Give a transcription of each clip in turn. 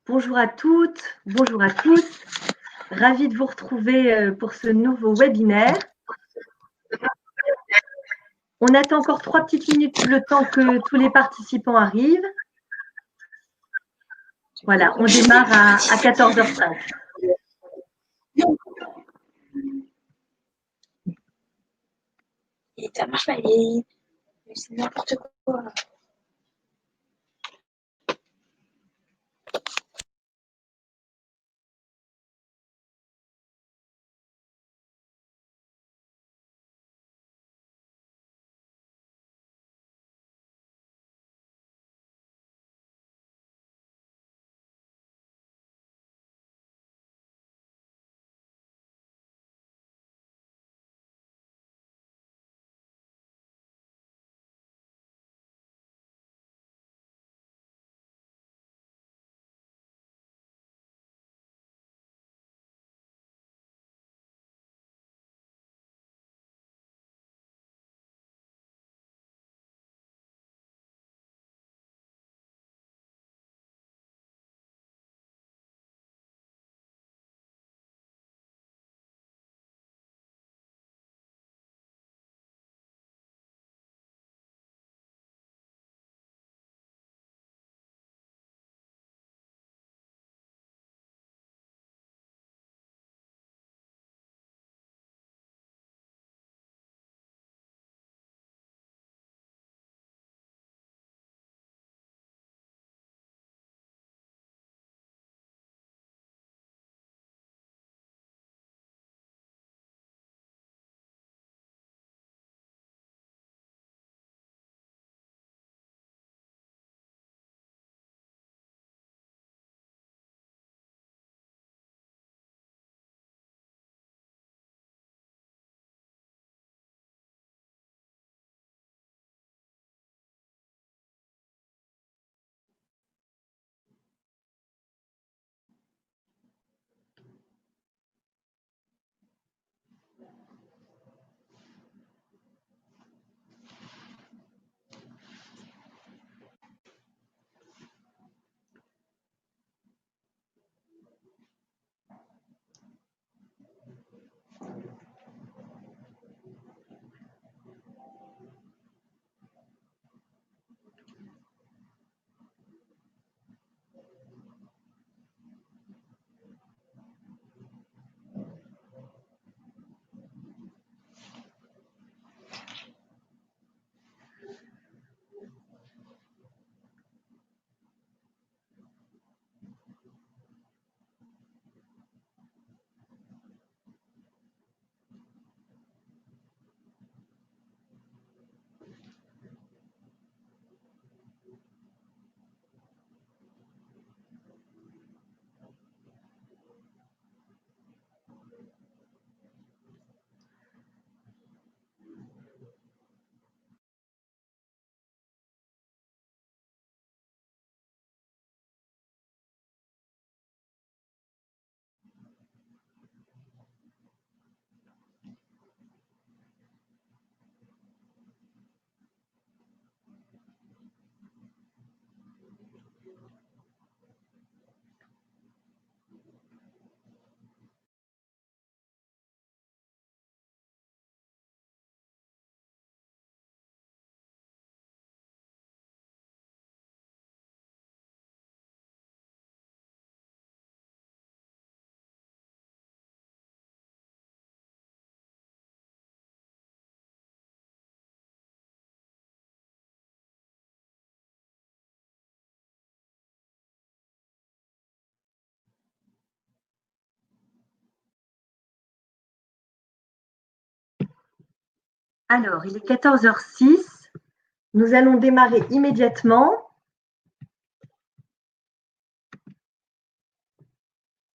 Bonjour à toutes, bonjour à tous. Ravie de vous retrouver pour ce nouveau webinaire. On attend encore 3 petites minutes le temps que tous les participants arrivent. Voilà, on démarre à 14h05. Et ça marche pas, c'est n'importe quoi. Alors, il est 14h06. Nous allons démarrer immédiatement.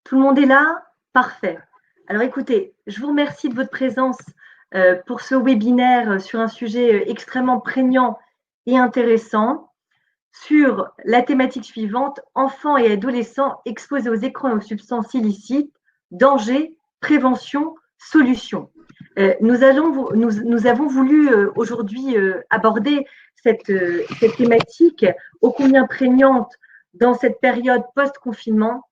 Tout le monde est là? Parfait. Alors écoutez, je vous remercie de votre présence pour ce webinaire sur un sujet extrêmement prégnant et intéressant sur la thématique suivante, enfants et adolescents exposés aux écrans et aux substances illicites, danger, prévention, solution. Nous avons voulu aujourd'hui aborder cette thématique ô combien prégnante dans cette période post-confinement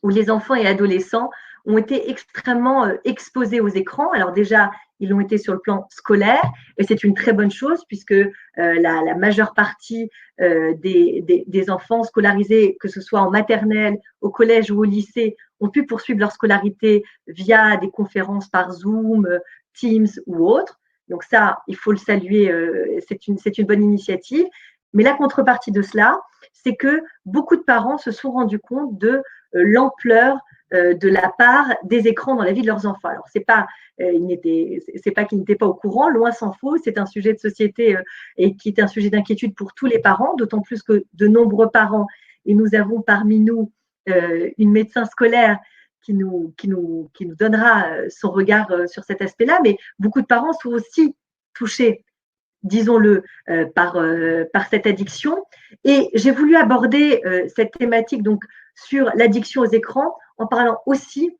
où les enfants et adolescents ont été extrêmement exposés aux écrans. Alors déjà, ils l'ont été sur le plan scolaire, et c'est une très bonne chose puisque la majeure partie des enfants scolarisés, que ce soit en maternelle, au collège ou au lycée, ont pu poursuivre leur scolarité via des conférences par Zoom, Teams ou autres. Donc ça, il faut le saluer, c'est une bonne initiative. Mais la contrepartie de cela, c'est que beaucoup de parents se sont rendus compte de l'ampleur de la part des écrans dans la vie de leurs enfants. Alors, c'est pas qu'ils n'étaient pas au courant, loin s'en faut. C'est un sujet de société et qui est un sujet d'inquiétude pour tous les parents, d'autant plus que de nombreux parents, et nous avons parmi nous une médecin scolaire qui nous donnera son regard sur cet aspect-là, mais beaucoup de parents sont aussi touchés, disons-le, par cette addiction. Et j'ai voulu aborder cette thématique donc sur l'addiction aux écrans en parlant aussi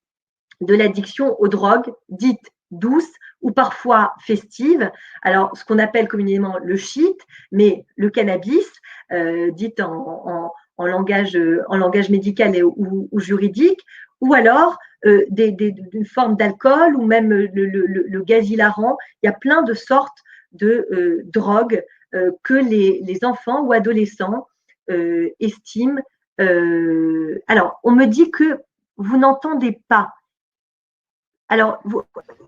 de l'addiction aux drogues dites douces ou parfois festives. Alors, ce qu'on appelle communément le shit, mais le cannabis, dit en langage médical ou juridique, ou alors d'une forme d'alcool ou même le gaz hilarant. Il y a plein de sortes de drogues que les enfants ou adolescents estiment. Alors, on me dit que vous n'entendez pas. Alors,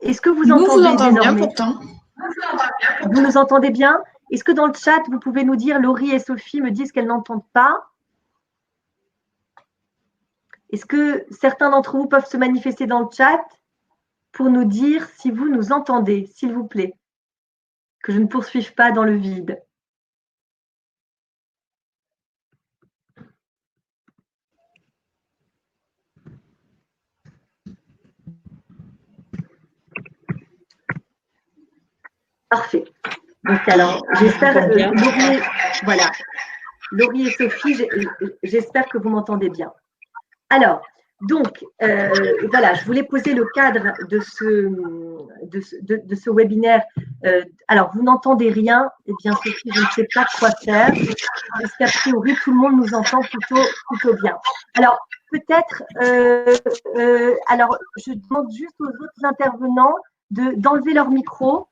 est-ce que vous entendez désormais? Bien pourtant. Vous nous entendez bien? Est-ce que dans le chat, vous pouvez nous dire, Laurie et Sophie me disent qu'elles n'entendent pas? Est-ce que certains d'entre vous peuvent se manifester dans le chat pour nous dire si vous nous entendez, s'il vous plaît? Que je ne poursuive pas dans le vide. Parfait. Donc alors, j'espère, Laurie et Sophie, j'espère que vous m'entendez bien. Alors, donc, voilà, je voulais poser le cadre de ce webinaire. Alors, vous n'entendez rien, eh bien, Sophie, je ne sais pas quoi faire. Jusqu'à priori, tout le monde nous entend plutôt bien. Alors, peut-être, alors, je demande juste aux autres intervenants d'enlever leur micro.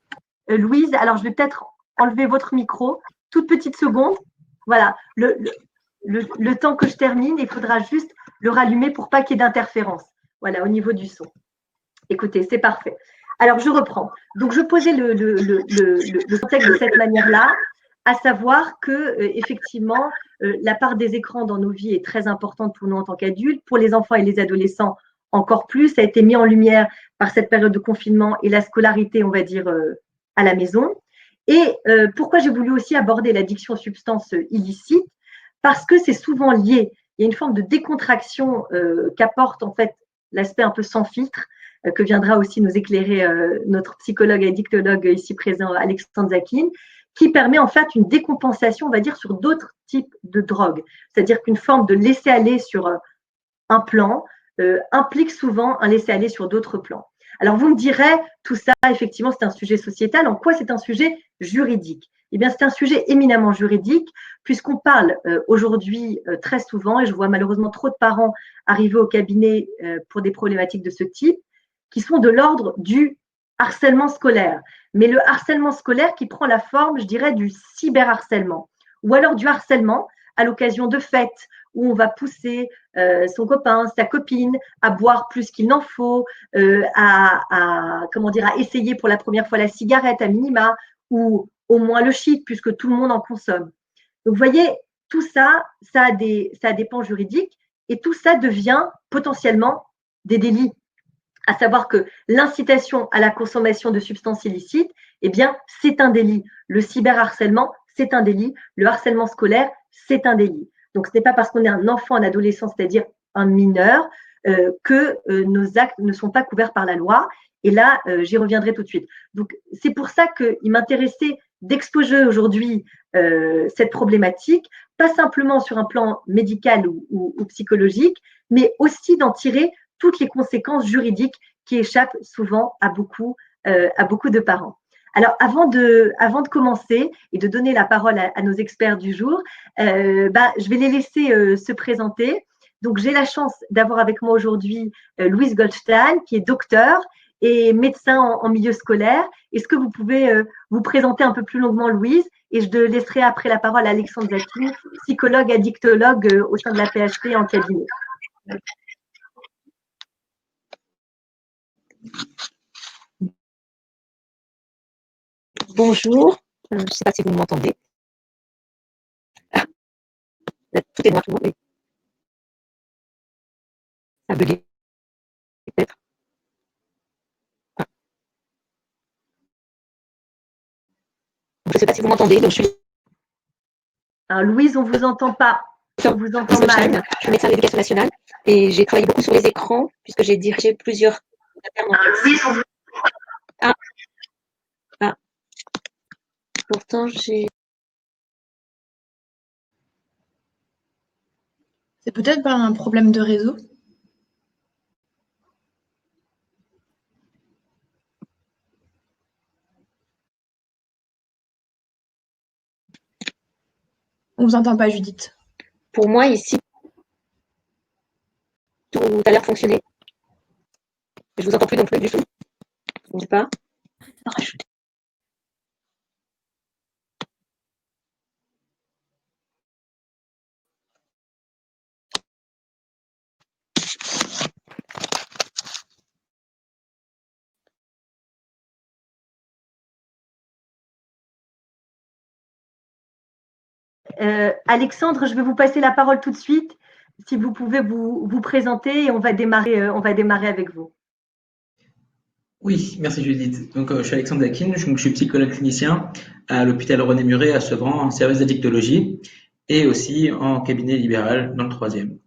Louise, alors je vais peut-être enlever votre micro. Toute petite seconde. Voilà, le temps que je termine, il faudra juste le rallumer pour pas qu'il y ait d'interférence. Voilà, au niveau du son. Écoutez, c'est parfait. Alors, je reprends. Donc, je posais le contexte de cette manière-là, à savoir que, effectivement, la part des écrans dans nos vies est très importante pour nous en tant qu'adultes. Pour les enfants et les adolescents, encore plus. Ça a été mis en lumière par cette période de confinement et la scolarité, on va dire, à la maison. Et pourquoi j'ai voulu aussi aborder l'addiction aux substances illicites? Parce que c'est souvent lié. Il y a une forme de décontraction qu'apporte en fait l'aspect un peu sans filtre, que viendra aussi nous éclairer notre psychologue et addictologue ici présent, Alexandre Zakin, qui permet en fait une décompensation, on va dire, sur d'autres types de drogues. C'est-à-dire qu'une forme de laisser-aller sur un plan implique souvent un laisser-aller sur d'autres plans. Alors, vous me direz, tout ça, effectivement, c'est un sujet sociétal. En quoi c'est un sujet juridique? Eh bien, c'est un sujet éminemment juridique, puisqu'on parle aujourd'hui très souvent, et je vois malheureusement trop de parents arriver au cabinet pour des problématiques de ce type, qui sont de l'ordre du harcèlement scolaire. Mais le harcèlement scolaire qui prend la forme, je dirais, du cyberharcèlement, ou alors du harcèlement à l'occasion de fêtes, où on va pousser son copain, sa copine à boire plus qu'il n'en faut, à essayer pour la première fois la cigarette à minima, ou au moins le shit, puisque tout le monde en consomme. Donc, vous voyez, tout ça, ça a des pans juridiques, et tout ça devient potentiellement des délits. À savoir que l'incitation à la consommation de substances illicites, eh bien, c'est un délit. Le cyberharcèlement, c'est un délit. Le harcèlement scolaire, c'est un délit. Donc, ce n'est pas parce qu'on est un enfant, un adolescent, c'est-à-dire un mineur, que nos actes ne sont pas couverts par la loi. Et là, j'y reviendrai tout de suite. Donc, c'est pour ça qu'il m'intéressait d'exposer aujourd'hui cette problématique, pas simplement sur un plan médical ou psychologique, mais aussi d'en tirer toutes les conséquences juridiques qui échappent souvent à beaucoup de parents. Alors, avant de commencer et de donner la parole à nos experts du jour, je vais les laisser se présenter. Donc, j'ai la chance d'avoir avec moi aujourd'hui Louise Goldstein, qui est docteur et médecin en milieu scolaire. Est-ce que vous pouvez vous présenter un peu plus longuement, Louise? Et je laisserai après la parole à Alexandre Zakin, psychologue addictologue au sein de la PHP en cabinet. Bonjour, je ne sais pas si vous m'entendez. Ah, tout est noir, tout le monde, oui. Ça a bugué, peut-être. Ah. Je ne sais pas si vous m'entendez, donc je suis… Alors, Louise, on ne vous entend pas. On vous entend mal. Je suis médecin de l'éducation nationale et j'ai travaillé beaucoup sur les écrans puisque j'ai dirigé plusieurs… Ah. Ah. Pourtant, j'ai… C'est peut-être pas un problème de réseau. On vous entend pas, Judith. Pour moi, ici, tout a l'air de fonctionner. Je vous entends plus non plus du tout. Je ne sais pas. Rajouter. Alexandre, je vais vous passer la parole tout de suite. Si vous pouvez vous présenter et on va démarrer avec vous. Oui, merci Judith. Donc, je suis Alexandre Zakin, je suis psychologue clinicien à l'hôpital René Muret à Sevran, en service d'addictologie et aussi en cabinet libéral dans le 3e.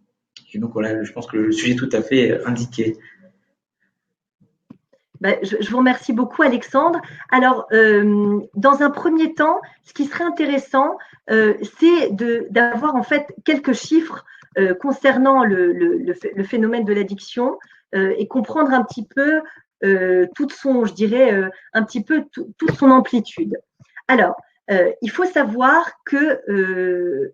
Et donc voilà, je pense que le sujet est tout à fait indiqué. Je vous remercie beaucoup, Alexandre. Alors, dans un premier temps, ce qui serait intéressant, c'est d'avoir en fait quelques chiffres concernant le phénomène de l'addiction et comprendre un petit peu toute son, je dirais, un petit peu toute son amplitude. Alors, il faut savoir que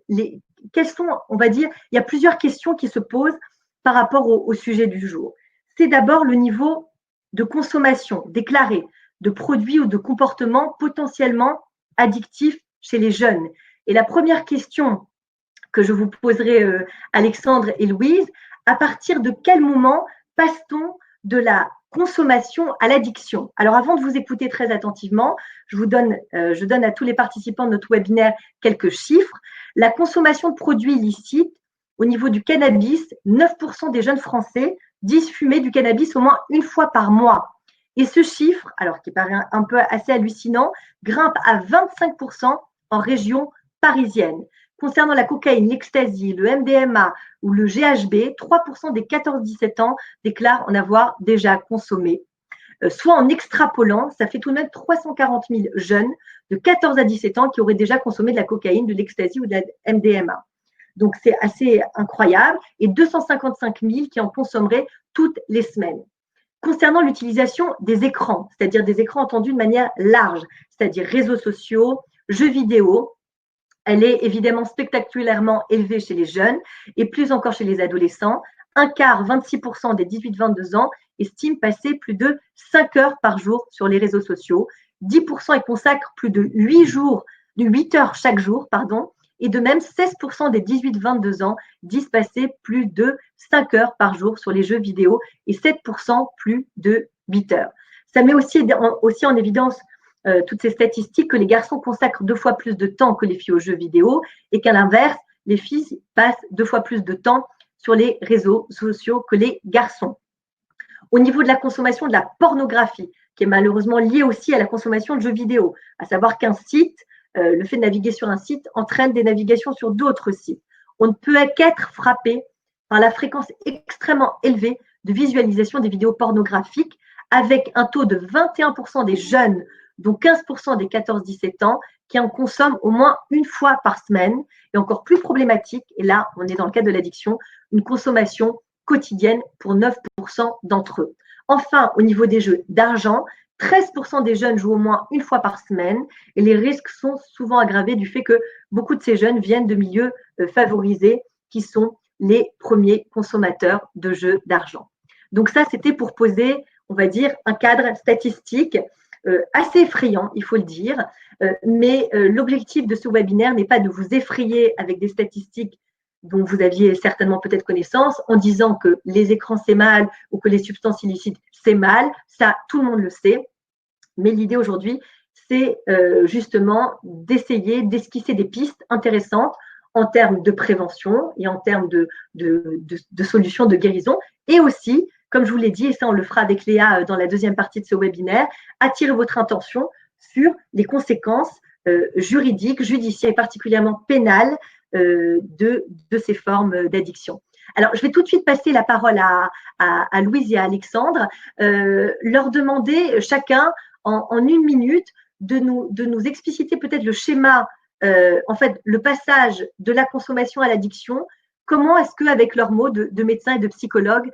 quelles sont, on va dire, il y a plusieurs questions qui se posent par rapport au sujet du jour. C'est d'abord le niveau de consommation déclarée de produits ou de comportements potentiellement addictifs chez les jeunes. Et la première question que je vous poserai, Alexandre et Louise, à partir de quel moment passe-t-on de la consommation à l'addiction? Alors, avant de vous écouter très attentivement, je donne à tous les participants de notre webinaire quelques chiffres. La consommation de produits illicites, au niveau du cannabis, 9% des jeunes Français disent fumer du cannabis au moins une fois par mois. Et ce chiffre, alors qui paraît un peu assez hallucinant, grimpe à 25% en région parisienne. Concernant la cocaïne, l'ecstasy, le MDMA ou le GHB, 3% des 14-17 ans déclarent en avoir déjà consommé. Soit en extrapolant, ça fait tout de même 340 000 jeunes de 14 à 17 ans qui auraient déjà consommé de la cocaïne, de l'ecstasy ou de la MDMA. Donc, c'est assez incroyable. Et 255 000 qui en consommeraient toutes les semaines. Concernant l'utilisation des écrans, c'est-à-dire des écrans entendus de manière large, c'est-à-dire réseaux sociaux, jeux vidéo, elle est évidemment spectaculairement élevée chez les jeunes et plus encore chez les adolescents. Un quart, 26% des 18-22 ans, estiment passer plus de 5 heures par jour sur les réseaux sociaux. 10% y consacrent plus de 8 heures chaque jour, et de même 16% des 18-22 ans disent passer plus de 5 heures par jour sur les jeux vidéo et 7% plus de 8 heures. Ça met aussi en évidence toutes ces statistiques que les garçons consacrent 2 fois plus de temps que les filles aux jeux vidéo et qu'à l'inverse, les filles passent 2 fois plus de temps sur les réseaux sociaux que les garçons. Au niveau de la consommation de la pornographie, qui est malheureusement liée aussi à la consommation de jeux vidéo, à savoir qu'un site, le fait de naviguer sur un site entraîne des navigations sur d'autres sites. On ne peut qu'être frappé par la fréquence extrêmement élevée de visualisation des vidéos pornographiques avec un taux de 21% des jeunes, dont 15% des 14-17 ans, qui en consomment au moins une fois par semaine. Et encore plus problématique, et là, on est dans le cas de l'addiction, une consommation quotidienne pour 9% d'entre eux. Enfin, au niveau des jeux d'argent, 13% des jeunes jouent au moins une fois par semaine et les risques sont souvent aggravés du fait que beaucoup de ces jeunes viennent de milieux favorisés qui sont les premiers consommateurs de jeux d'argent. Donc ça, c'était pour poser, on va dire, un cadre statistique assez effrayant, il faut le dire, mais l'objectif de ce webinaire n'est pas de vous effrayer avec des statistiques dont vous aviez certainement peut-être connaissance, en disant que les écrans c'est mal ou que les substances illicites c'est mal, ça tout le monde le sait, mais l'idée aujourd'hui c'est justement d'essayer d'esquisser des pistes intéressantes en termes de prévention et en termes de solutions de guérison, et aussi, comme je vous l'ai dit, et ça on le fera avec Léa dans la deuxième partie de ce webinaire, attirer votre attention sur les conséquences juridiques, judiciaires et particulièrement pénales de ces formes d'addiction. Alors, je vais tout de suite passer la parole à Louise et à Alexandre, leur demander chacun en 1 minute de nous expliciter peut-être le schéma, en fait, le passage de la consommation à l'addiction. Comment est-ce qu'avec leurs mots de médecins et de psychologues,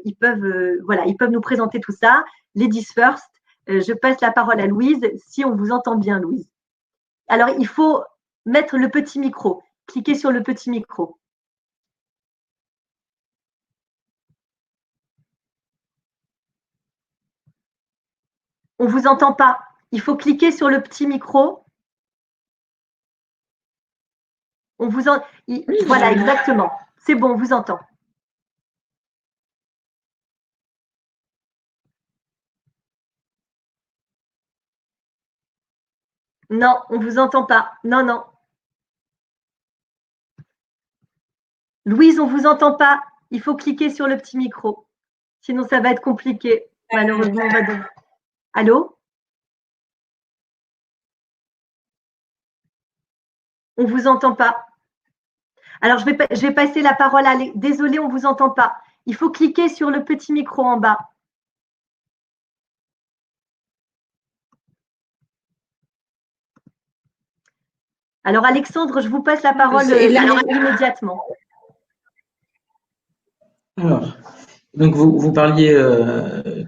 ils peuvent nous présenter tout ça. Ladies first, je passe la parole à Louise, si on vous entend bien, Louise. Alors, il faut mettre le petit micro. Cliquez sur le petit micro. On ne vous entend pas. Il faut cliquer sur le petit micro. Voilà, exactement. C'est bon, on vous entend. Non, on ne vous entend pas. Non, non. Louise, on ne vous entend pas. Il faut cliquer sur le petit micro. Sinon, ça va être compliqué. Malheureusement, on va devoir. Allô? On ne vous entend pas. Alors, je vais passer la parole à… Désolée, on ne vous entend pas. Il faut cliquer sur le petit micro en bas. Alors, Alexandre, je vous passe la parole immédiatement. Alors, donc vous parliez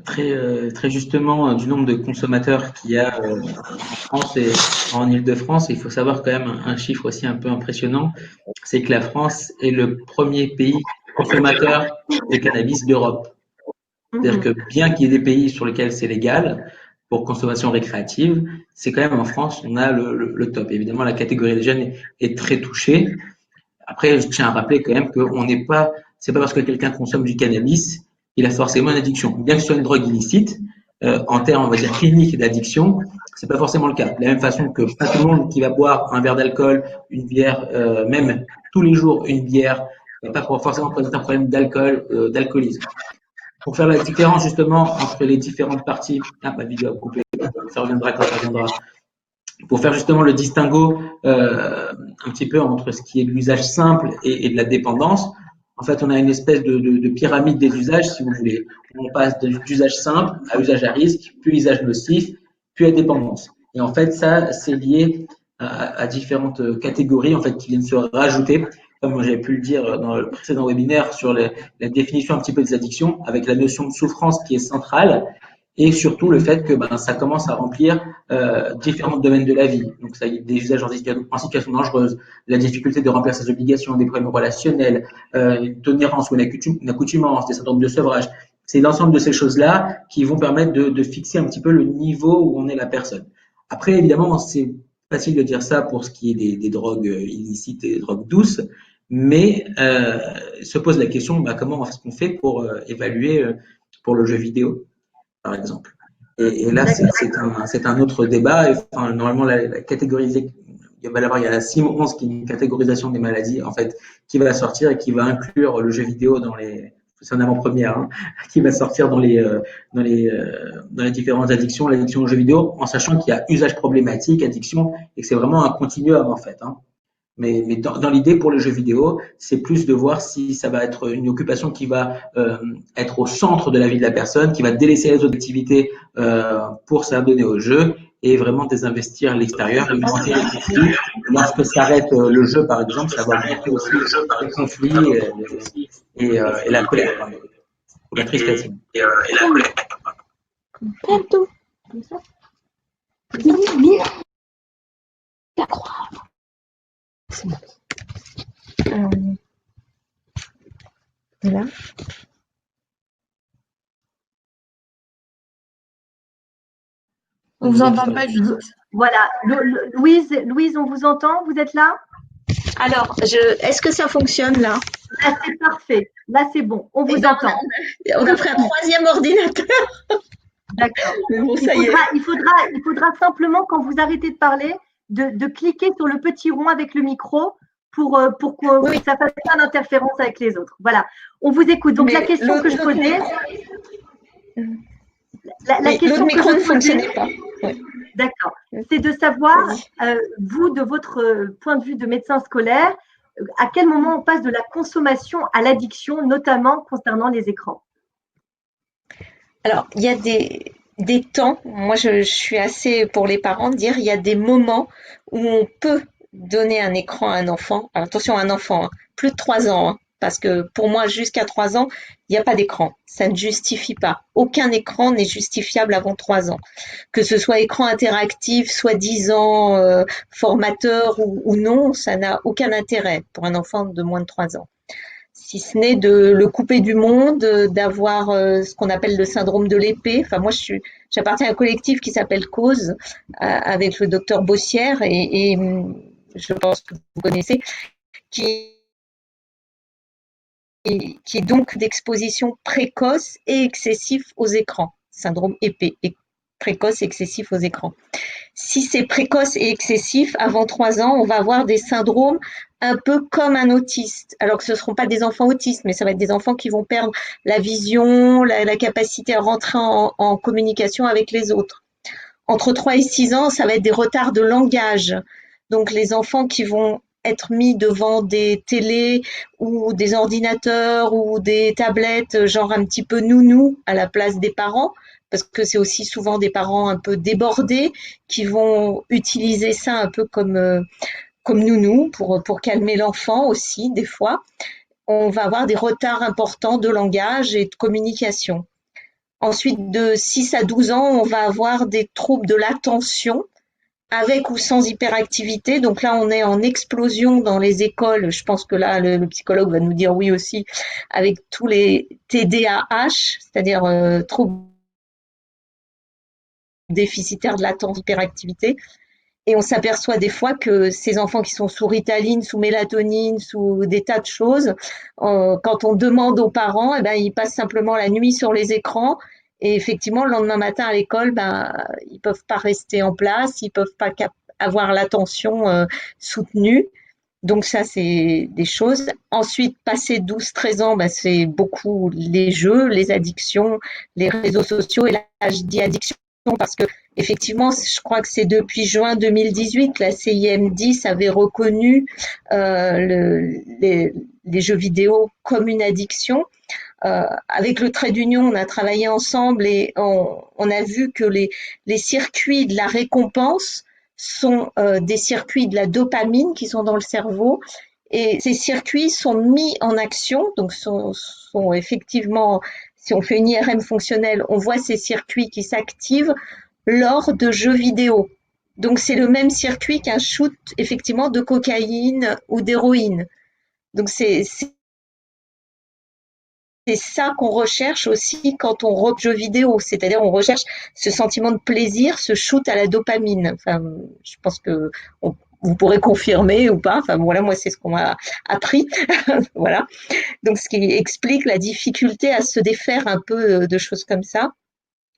très justement du nombre de consommateurs qu'il y a en France et en Île-de-France. Il faut savoir quand même un chiffre aussi un peu impressionnant, c'est que la France est le premier pays consommateur de cannabis d'Europe. C'est-à-dire que bien qu'il y ait des pays sur lesquels c'est légal pour consommation récréative, c'est quand même en France, on a le top. Évidemment, la catégorie des jeunes est très touchée. Après, je tiens à rappeler quand même qu'on n'est pas, c'est pas parce que quelqu'un consomme du cannabis qu'il a forcément une addiction. Bien que ce soit une drogue illicite, en termes, on va dire, cliniques d'addiction, c'est pas forcément le cas. De la même façon que pas tout le monde qui va boire un verre d'alcool, une bière, même tous les jours une bière, va pas forcément présenter un problème d'alcool, d'alcoolisme. Pour faire la différence justement entre les différentes parties, ma vidéo a coupé, ça reviendra quand ça reviendra. Pour faire justement le distinguo un petit peu entre ce qui est de l'usage simple et de la dépendance, en fait, on a une espèce de pyramide des usages, si vous voulez. On passe d'usage simple à usage à risque, puis usage nocif, puis à dépendance. Et en fait, ça, c'est lié à différentes catégories en fait qui viennent se rajouter, comme j'avais pu le dire dans le précédent webinaire sur la définition un petit peu des addictions, avec la notion de souffrance qui est centrale. Et surtout le fait que ça commence à remplir différents domaines de la vie. Donc ça y est, des usages en situation dangereuse, la difficulté de remplir ses obligations, des problèmes relationnels, une tolérance ou une accoutumance, des syndromes de sevrage. C'est l'ensemble de ces choses-là qui vont permettre de fixer un petit peu le niveau où on est la personne. Après, évidemment, c'est facile de dire ça pour ce qui est des drogues illicites et des drogues douces, mais se pose la question, comment est-ce qu'on fait pour évaluer pour le jeu vidéo, par exemple. Et là, c'est un autre débat. Enfin, normalement, la catégorisée, il y a la CIM-11 qui est une catégorisation des maladies, en fait, qui va sortir et qui va inclure le jeu vidéo dans les, c'est en avant-première, hein, qui va sortir dans les différentes addictions, l'addiction aux jeux vidéo, en sachant qu'il y a usage problématique, addiction, et que c'est vraiment un continuum, en fait, hein. Mais dans l'idée, pour les jeux vidéo, c'est plus de voir si ça va être une occupation qui va être au centre de la vie de la personne, qui va délaisser les autres activités pour s'adonner au jeu et vraiment désinvestir l'extérieur, augmenter les conflits. Lorsque s'arrête le jeu, par exemple, ça va augmenter aussi les conflits et la colère, ou la tristesse. Comme ça. Mine, à croire. C'est bon. Là. On vous entend pas, Judith. Voilà. Louise, on vous entend? Vous êtes là? Alors, est-ce que ça fonctionne là? Là, c'est parfait. Là, c'est bon. On vous entend. On a pris un troisième ordinateur. D'accord. Bon, ça y est. Il faudra simplement, quand vous arrêtez de parler, de cliquer sur le petit rond avec le micro pour que ça fasse pas d'interférence avec les autres. Voilà. On vous écoute. Donc, la question que je posais. L'autre micro ne fonctionnait pas. Oui. D'accord. C'est de savoir, vous, de votre point de vue de médecin scolaire, à quel moment on passe de la consommation à l'addiction, notamment concernant les écrans? Alors, il y a des temps, moi je suis assez pour les parents de dire il y a des moments où on peut donner un écran à un enfant. Alors, attention, un enfant, hein, plus de 3 ans, hein, parce que pour moi, jusqu'à 3 ans, il n'y a pas d'écran. Ça ne justifie pas. Aucun écran n'est justifiable avant 3 ans. Que ce soit écran interactif, soi-disant formateur ou non, ça n'a aucun intérêt pour un enfant de moins de 3 ans. Si ce n'est de le couper du monde, d'avoir ce qu'on appelle le syndrome de l'épée. Enfin, moi, j'appartiens à un collectif qui s'appelle Cause, avec le docteur Bossière, et je pense que vous connaissez, qui est donc d'exposition précoce et excessive aux écrans. Syndrome épée, précoce et excessif aux écrans. Si c'est précoce et excessif, avant 3 ans, on va avoir des syndromes un peu comme un autiste. Alors que ce ne seront pas des enfants autistes, mais ça va être des enfants qui vont perdre la vision, la capacité à rentrer en communication avec les autres. Entre 3 et 6 ans, ça va être des retards de langage. Donc les enfants qui vont être mis devant des télés ou des ordinateurs ou des tablettes, genre un petit peu nounou à la place des parents, parce que c'est aussi souvent des parents un peu débordés qui vont utiliser ça un peu comme nounou pour calmer l'enfant aussi des fois. On va avoir des retards importants de langage et de communication. Ensuite, de 6 à 12 ans, on va avoir des troubles de l'attention avec ou sans hyperactivité. Donc là, on est en explosion dans les écoles. Je pense que là, le psychologue va nous dire oui aussi, avec tous les TDAH, c'est-à-dire troubles déficitaires de latence, hyperactivité. Et on s'aperçoit des fois que ces enfants qui sont sous Ritaline, sous mélatonine, sous des tas de choses, quand on demande aux parents, eh ben, ils passent simplement la nuit sur les écrans. Et effectivement, le lendemain matin à l'école, ben, ils peuvent pas rester en place, ils peuvent pas avoir l'attention soutenue. Donc ça, c'est des choses. Ensuite, passé 12-13 ans, ben, c'est beaucoup les jeux, les addictions, les réseaux sociaux. Et là, je dis addiction parce que effectivement, je crois que c'est depuis juin 2018, la CIM10 avait reconnu les jeux vidéo comme une addiction. Avec le trait d'union, on a travaillé ensemble et on a vu que les circuits de la récompense sont des circuits de la dopamine qui sont dans le cerveau. Et ces circuits sont mis en action, donc sont effectivement, si on fait une IRM fonctionnelle, on voit ces circuits qui s'activent lors de jeux vidéo. Donc c'est le même circuit qu'un shoot effectivement de cocaïne ou d'héroïne. Donc c'est ça qu'on recherche aussi quand on regarde jeux vidéo, c'est-à-dire on recherche ce sentiment de plaisir, ce shoot à la dopamine. Enfin, je pense que vous pourrez confirmer ou pas. Enfin voilà, moi c'est ce qu'on m'a appris. Voilà. Donc ce qui explique la difficulté à se défaire un peu de choses comme ça.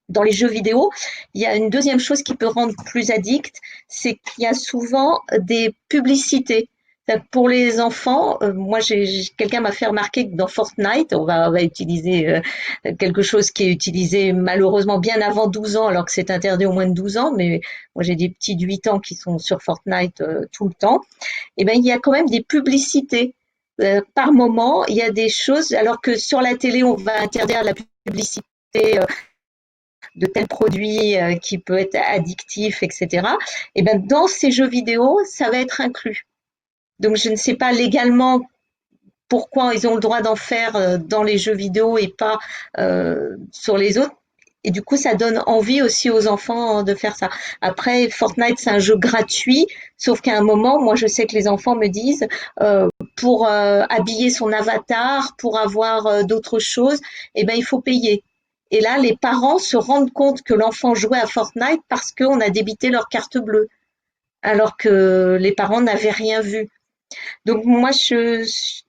Dans les jeux vidéo, il y a une deuxième chose qui peut rendre plus addict, c'est qu'il y a souvent des publicités. Pour les enfants, moi, quelqu'un m'a fait remarquer que dans Fortnite, on va utiliser quelque chose qui est utilisé malheureusement bien avant 12 ans, alors que c'est interdit au moins de 12 ans, mais moi j'ai des petits de 8 ans qui sont sur Fortnite tout le temps. Et ben il y a quand même des publicités. Par moment, il y a des choses, alors que sur la télé, on va interdire la publicité de tel produit qui peut être addictif, etc. Et ben dans ces jeux vidéo, ça va être inclus. Donc je ne sais pas légalement pourquoi ils ont le droit d'en faire dans les jeux vidéo et pas sur les autres. Et du coup, ça donne envie aussi aux enfants de faire ça. Après, Fortnite, c'est un jeu gratuit, sauf qu'à un moment, moi, je sais que les enfants me disent, pour habiller son avatar, pour avoir d'autres choses, eh ben, il faut payer. Et là, les parents se rendent compte que l'enfant jouait à Fortnite parce qu'on a débité leur carte bleue, alors que les parents n'avaient rien vu. Donc moi,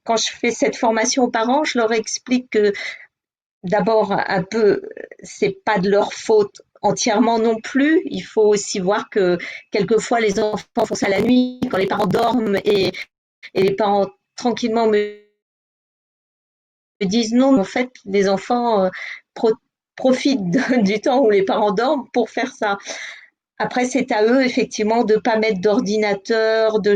quand je fais cette formation aux parents, je leur explique que d'abord un peu, c'est pas de leur faute entièrement non plus. Il faut aussi voir que quelquefois les enfants font ça la nuit quand les parents dorment et les parents tranquillement me disent non, en fait, les enfants pro- profitent du temps où les parents dorment pour faire ça. Après, c'est à eux, effectivement, de ne pas mettre d'ordinateur, de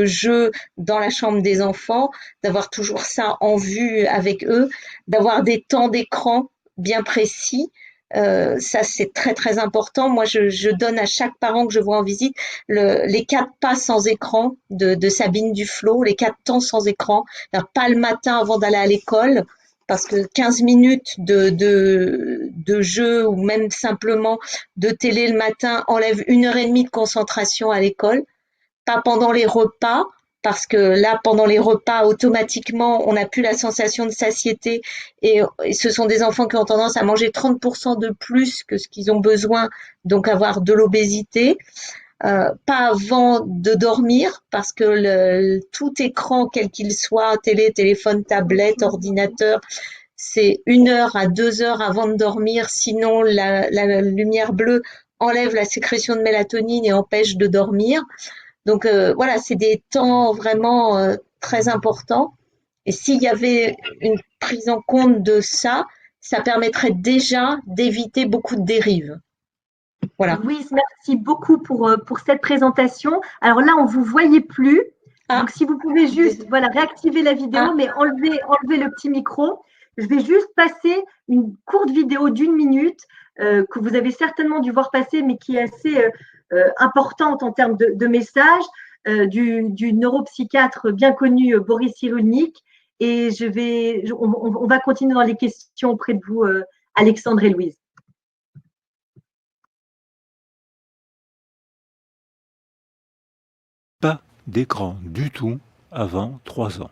jeux dans la chambre des enfants, d'avoir toujours ça en vue avec eux, d'avoir des temps d'écran bien précis. Ça, c'est très, très important. Moi, je donne à chaque parent que je vois en visite les 4 pas sans écran de Sabine Duflot, les 4 temps sans écran. Alors, pas le matin avant d'aller à l'école, parce que 15 minutes de jeu ou même simplement de télé le matin enlève 1 heure et demie de concentration à l'école. Pas pendant les repas, parce que là, pendant les repas, automatiquement, on n'a plus la sensation de satiété et ce sont des enfants qui ont tendance à manger 30% de plus que ce qu'ils ont besoin, donc avoir de l'obésité. Pas avant de dormir, parce que tout écran, quel qu'il soit, télé, téléphone, tablette, ordinateur, c'est 1 heure à 2 heures avant de dormir, sinon la lumière bleue enlève la sécrétion de mélatonine et empêche de dormir. Donc voilà, c'est des temps vraiment très importants. Et s'il y avait une prise en compte de ça, ça permettrait déjà d'éviter beaucoup de dérives. Voilà. Louise, merci beaucoup pour cette présentation. Alors là, on ne vous voyait plus. Ah, Donc, si vous pouvez juste voilà, réactiver la vidéo, Ah. mais enlever le petit micro. Je vais juste passer une courte vidéo d'1 minute que vous avez certainement dû voir passer, mais qui est assez importante en termes de message du neuropsychiatre bien connu Boris Cyrulnik. Et on va continuer dans les questions auprès de vous, Alexandre et Louise. Pas d'écran du tout avant 3 ans.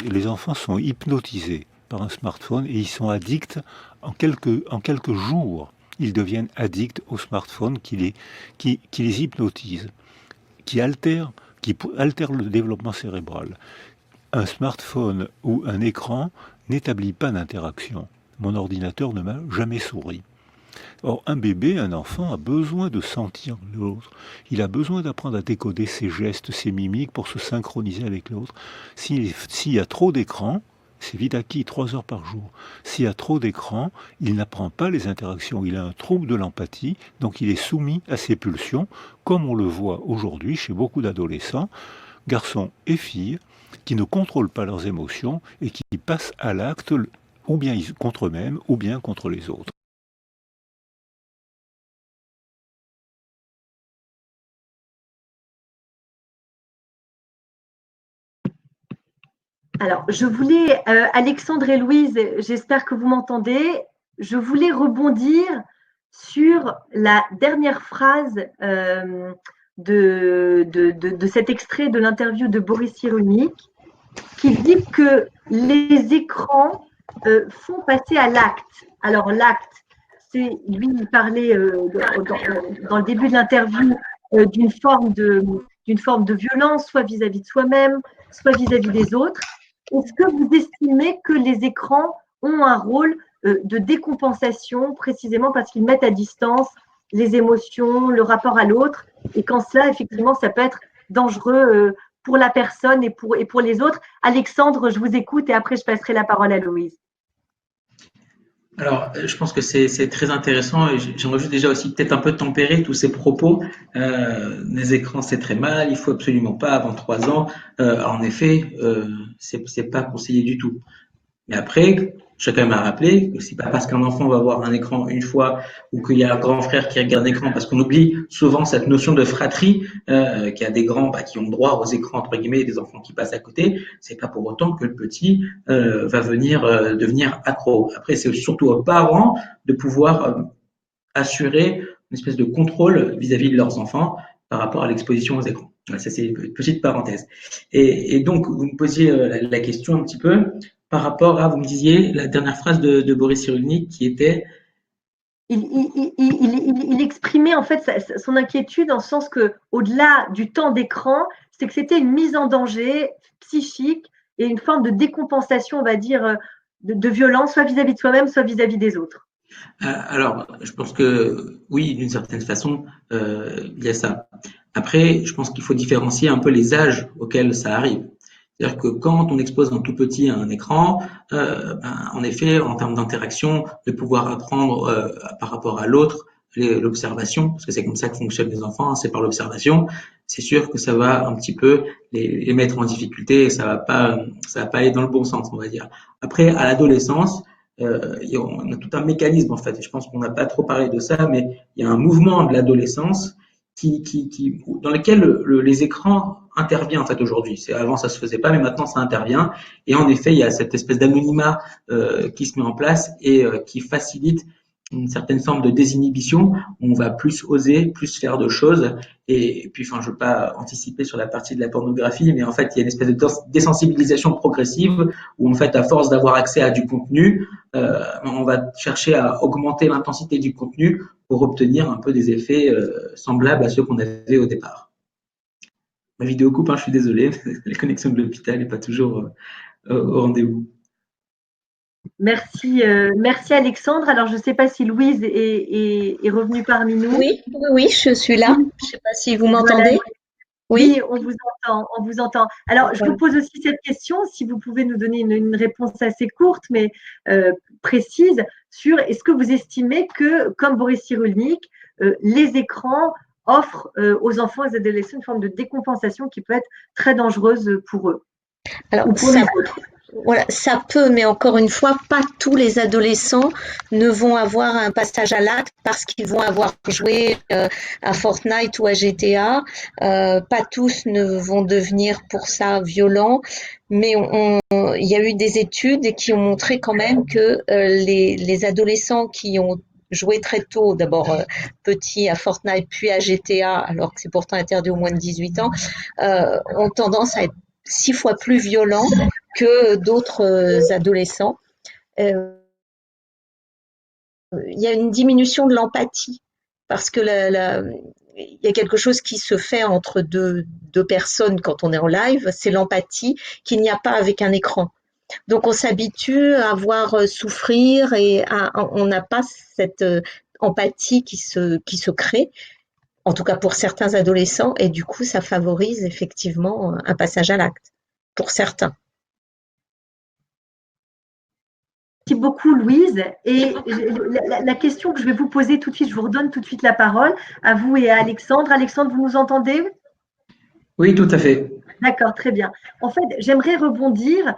Les enfants sont hypnotisés par un smartphone et ils sont addicts en quelques jours. Ils deviennent addicts au smartphone qui les hypnotise, qui altère le développement cérébral. Un smartphone ou un écran n'établit pas d'interaction. Mon ordinateur ne m'a jamais souri. Or, un bébé, un enfant, a besoin de sentir l'autre. Il a besoin d'apprendre à décoder ses gestes, ses mimiques pour se synchroniser avec l'autre. S'il y a trop d'écran, c'est vite acquis, 3 heures par jour. S'il y a trop d'écran, il n'apprend pas les interactions. Il a un trouble de l'empathie, donc il est soumis à ses pulsions, comme on le voit aujourd'hui chez beaucoup d'adolescents, garçons et filles, qui ne contrôlent pas leurs émotions et qui passent à l'acte, ou bien contre eux-mêmes, ou bien contre les autres. Alors, je voulais, Alexandre et Louise, j'espère que vous m'entendez, je voulais rebondir sur la dernière phrase de cet extrait de l'interview de Boris Cyrulnik, qui dit que les écrans font passer à l'acte. Alors, l'acte, c'est, lui, il parlait dans le début de l'interview d'une forme de violence, soit vis-à-vis de soi-même, soit vis-à-vis des autres. Est-ce que vous estimez que les écrans ont un rôle de décompensation précisément parce qu'ils mettent à distance les émotions, le rapport à l'autre et qu'en cela, effectivement, ça peut être dangereux pour la personne et pour les autres? Alexandre, je vous écoute et après, je passerai la parole à Louise. Alors, je pense que c'est très intéressant et j'aimerais juste déjà aussi peut-être un peu tempérer tous ces propos. Les écrans, c'est très mal, il faut absolument pas avant 3 ans. En effet, c'est pas conseillé du tout. Mais après, chacun m'a rappelé que c'est pas parce qu'un enfant va voir un écran une fois ou qu'il y a un grand frère qui regarde l'écran, parce qu'on oublie souvent cette notion de fratrie, qu'il y a des grands qui ont droit aux écrans entre guillemets et des enfants qui passent à côté. C'est pas pour autant que le petit va venir devenir accro. Après, c'est surtout aux parents de pouvoir assurer une espèce de contrôle vis-à-vis de leurs enfants par rapport à l'exposition aux écrans. Voilà, ça, c'est une petite parenthèse. Et donc, vous me posiez la question un petit peu par rapport à, vous me disiez, la dernière phrase de Boris Cyrulnik qui était il exprimait en fait son inquiétude en ce sens que, au-delà du temps d'écran, c'est que c'était une mise en danger psychique et une forme de décompensation, on va dire, de violence, soit vis-à-vis de soi-même, soit vis-à-vis des autres. alors, je pense que oui, d'une certaine façon, il y a ça. Après, je pense qu'il faut différencier un peu les âges auxquels ça arrive. C'est-à-dire que quand on expose un tout petit à un écran, en effet, en termes d'interaction, de pouvoir apprendre par rapport à l'autre, l'observation, parce que c'est comme ça que fonctionnent les enfants, hein, c'est par l'observation. C'est sûr que ça va un petit peu les mettre en difficulté et ça va pas aller dans le bon sens, on va dire. Après, à l'adolescence, on a tout un mécanisme en fait. Et je pense qu'on n'a pas trop parlé de ça, mais il y a un mouvement de l'adolescence dans lequel les écrans interviennent en fait aujourd'hui. Avant ça se faisait pas, mais maintenant ça intervient. Et en effet, il y a cette espèce d'anonymat qui se met en place et qui facilite une certaine forme de désinhibition. Où on va plus oser, plus faire de choses. Et puis, enfin, je veux pas anticiper sur la partie de la pornographie, mais en fait, il y a une espèce de désensibilisation progressive où en fait, à force d'avoir accès à du contenu, on va chercher à augmenter l'intensité du contenu pour obtenir un peu des effets semblables à ceux qu'on avait au départ. Ma vidéo coupe, hein, je suis désolé, la connexion de l'hôpital n'est pas toujours au rendez-vous. Merci, merci Alexandre. Alors, je ne sais pas si Louise est revenue parmi nous. Oui, je suis là. Je ne sais pas si vous m'entendez. Oui, on vous entend. Alors, je vous pose aussi cette question, si vous pouvez nous donner une réponse assez courte, mais précise, sur est-ce que vous estimez que, comme Boris Cyrulnik, les écrans offrent aux enfants et aux adolescents une forme de décompensation qui peut être très dangereuse pour eux? Alors, voilà, ça peut, mais encore une fois, pas tous les adolescents ne vont avoir un passage à l'acte parce qu'ils vont avoir joué à Fortnite ou à GTA. Pas tous ne vont devenir pour ça violents, mais il y a eu des études qui ont montré quand même que les adolescents qui ont joué très tôt, d'abord petits à Fortnite, puis à GTA, alors que c'est pourtant interdit aux moins de 18 ans, ont tendance à être 6 fois plus violents que d'autres adolescents. Il y a une diminution de l'empathie parce que il y a quelque chose qui se fait entre deux personnes quand on est en live, c'est l'empathie qu'il n'y a pas avec un écran. Donc on s'habitue à voir souffrir et on n'a pas cette empathie qui se crée, en tout cas pour certains adolescents, et du coup ça favorise effectivement un passage à l'acte pour certains. Merci beaucoup, Louise. Et la question que je vais vous poser tout de suite, je vous redonne tout de suite la parole à vous et à Alexandre. Alexandre, vous nous entendez? Oui, tout à fait. D'accord, très bien. En fait, j'aimerais rebondir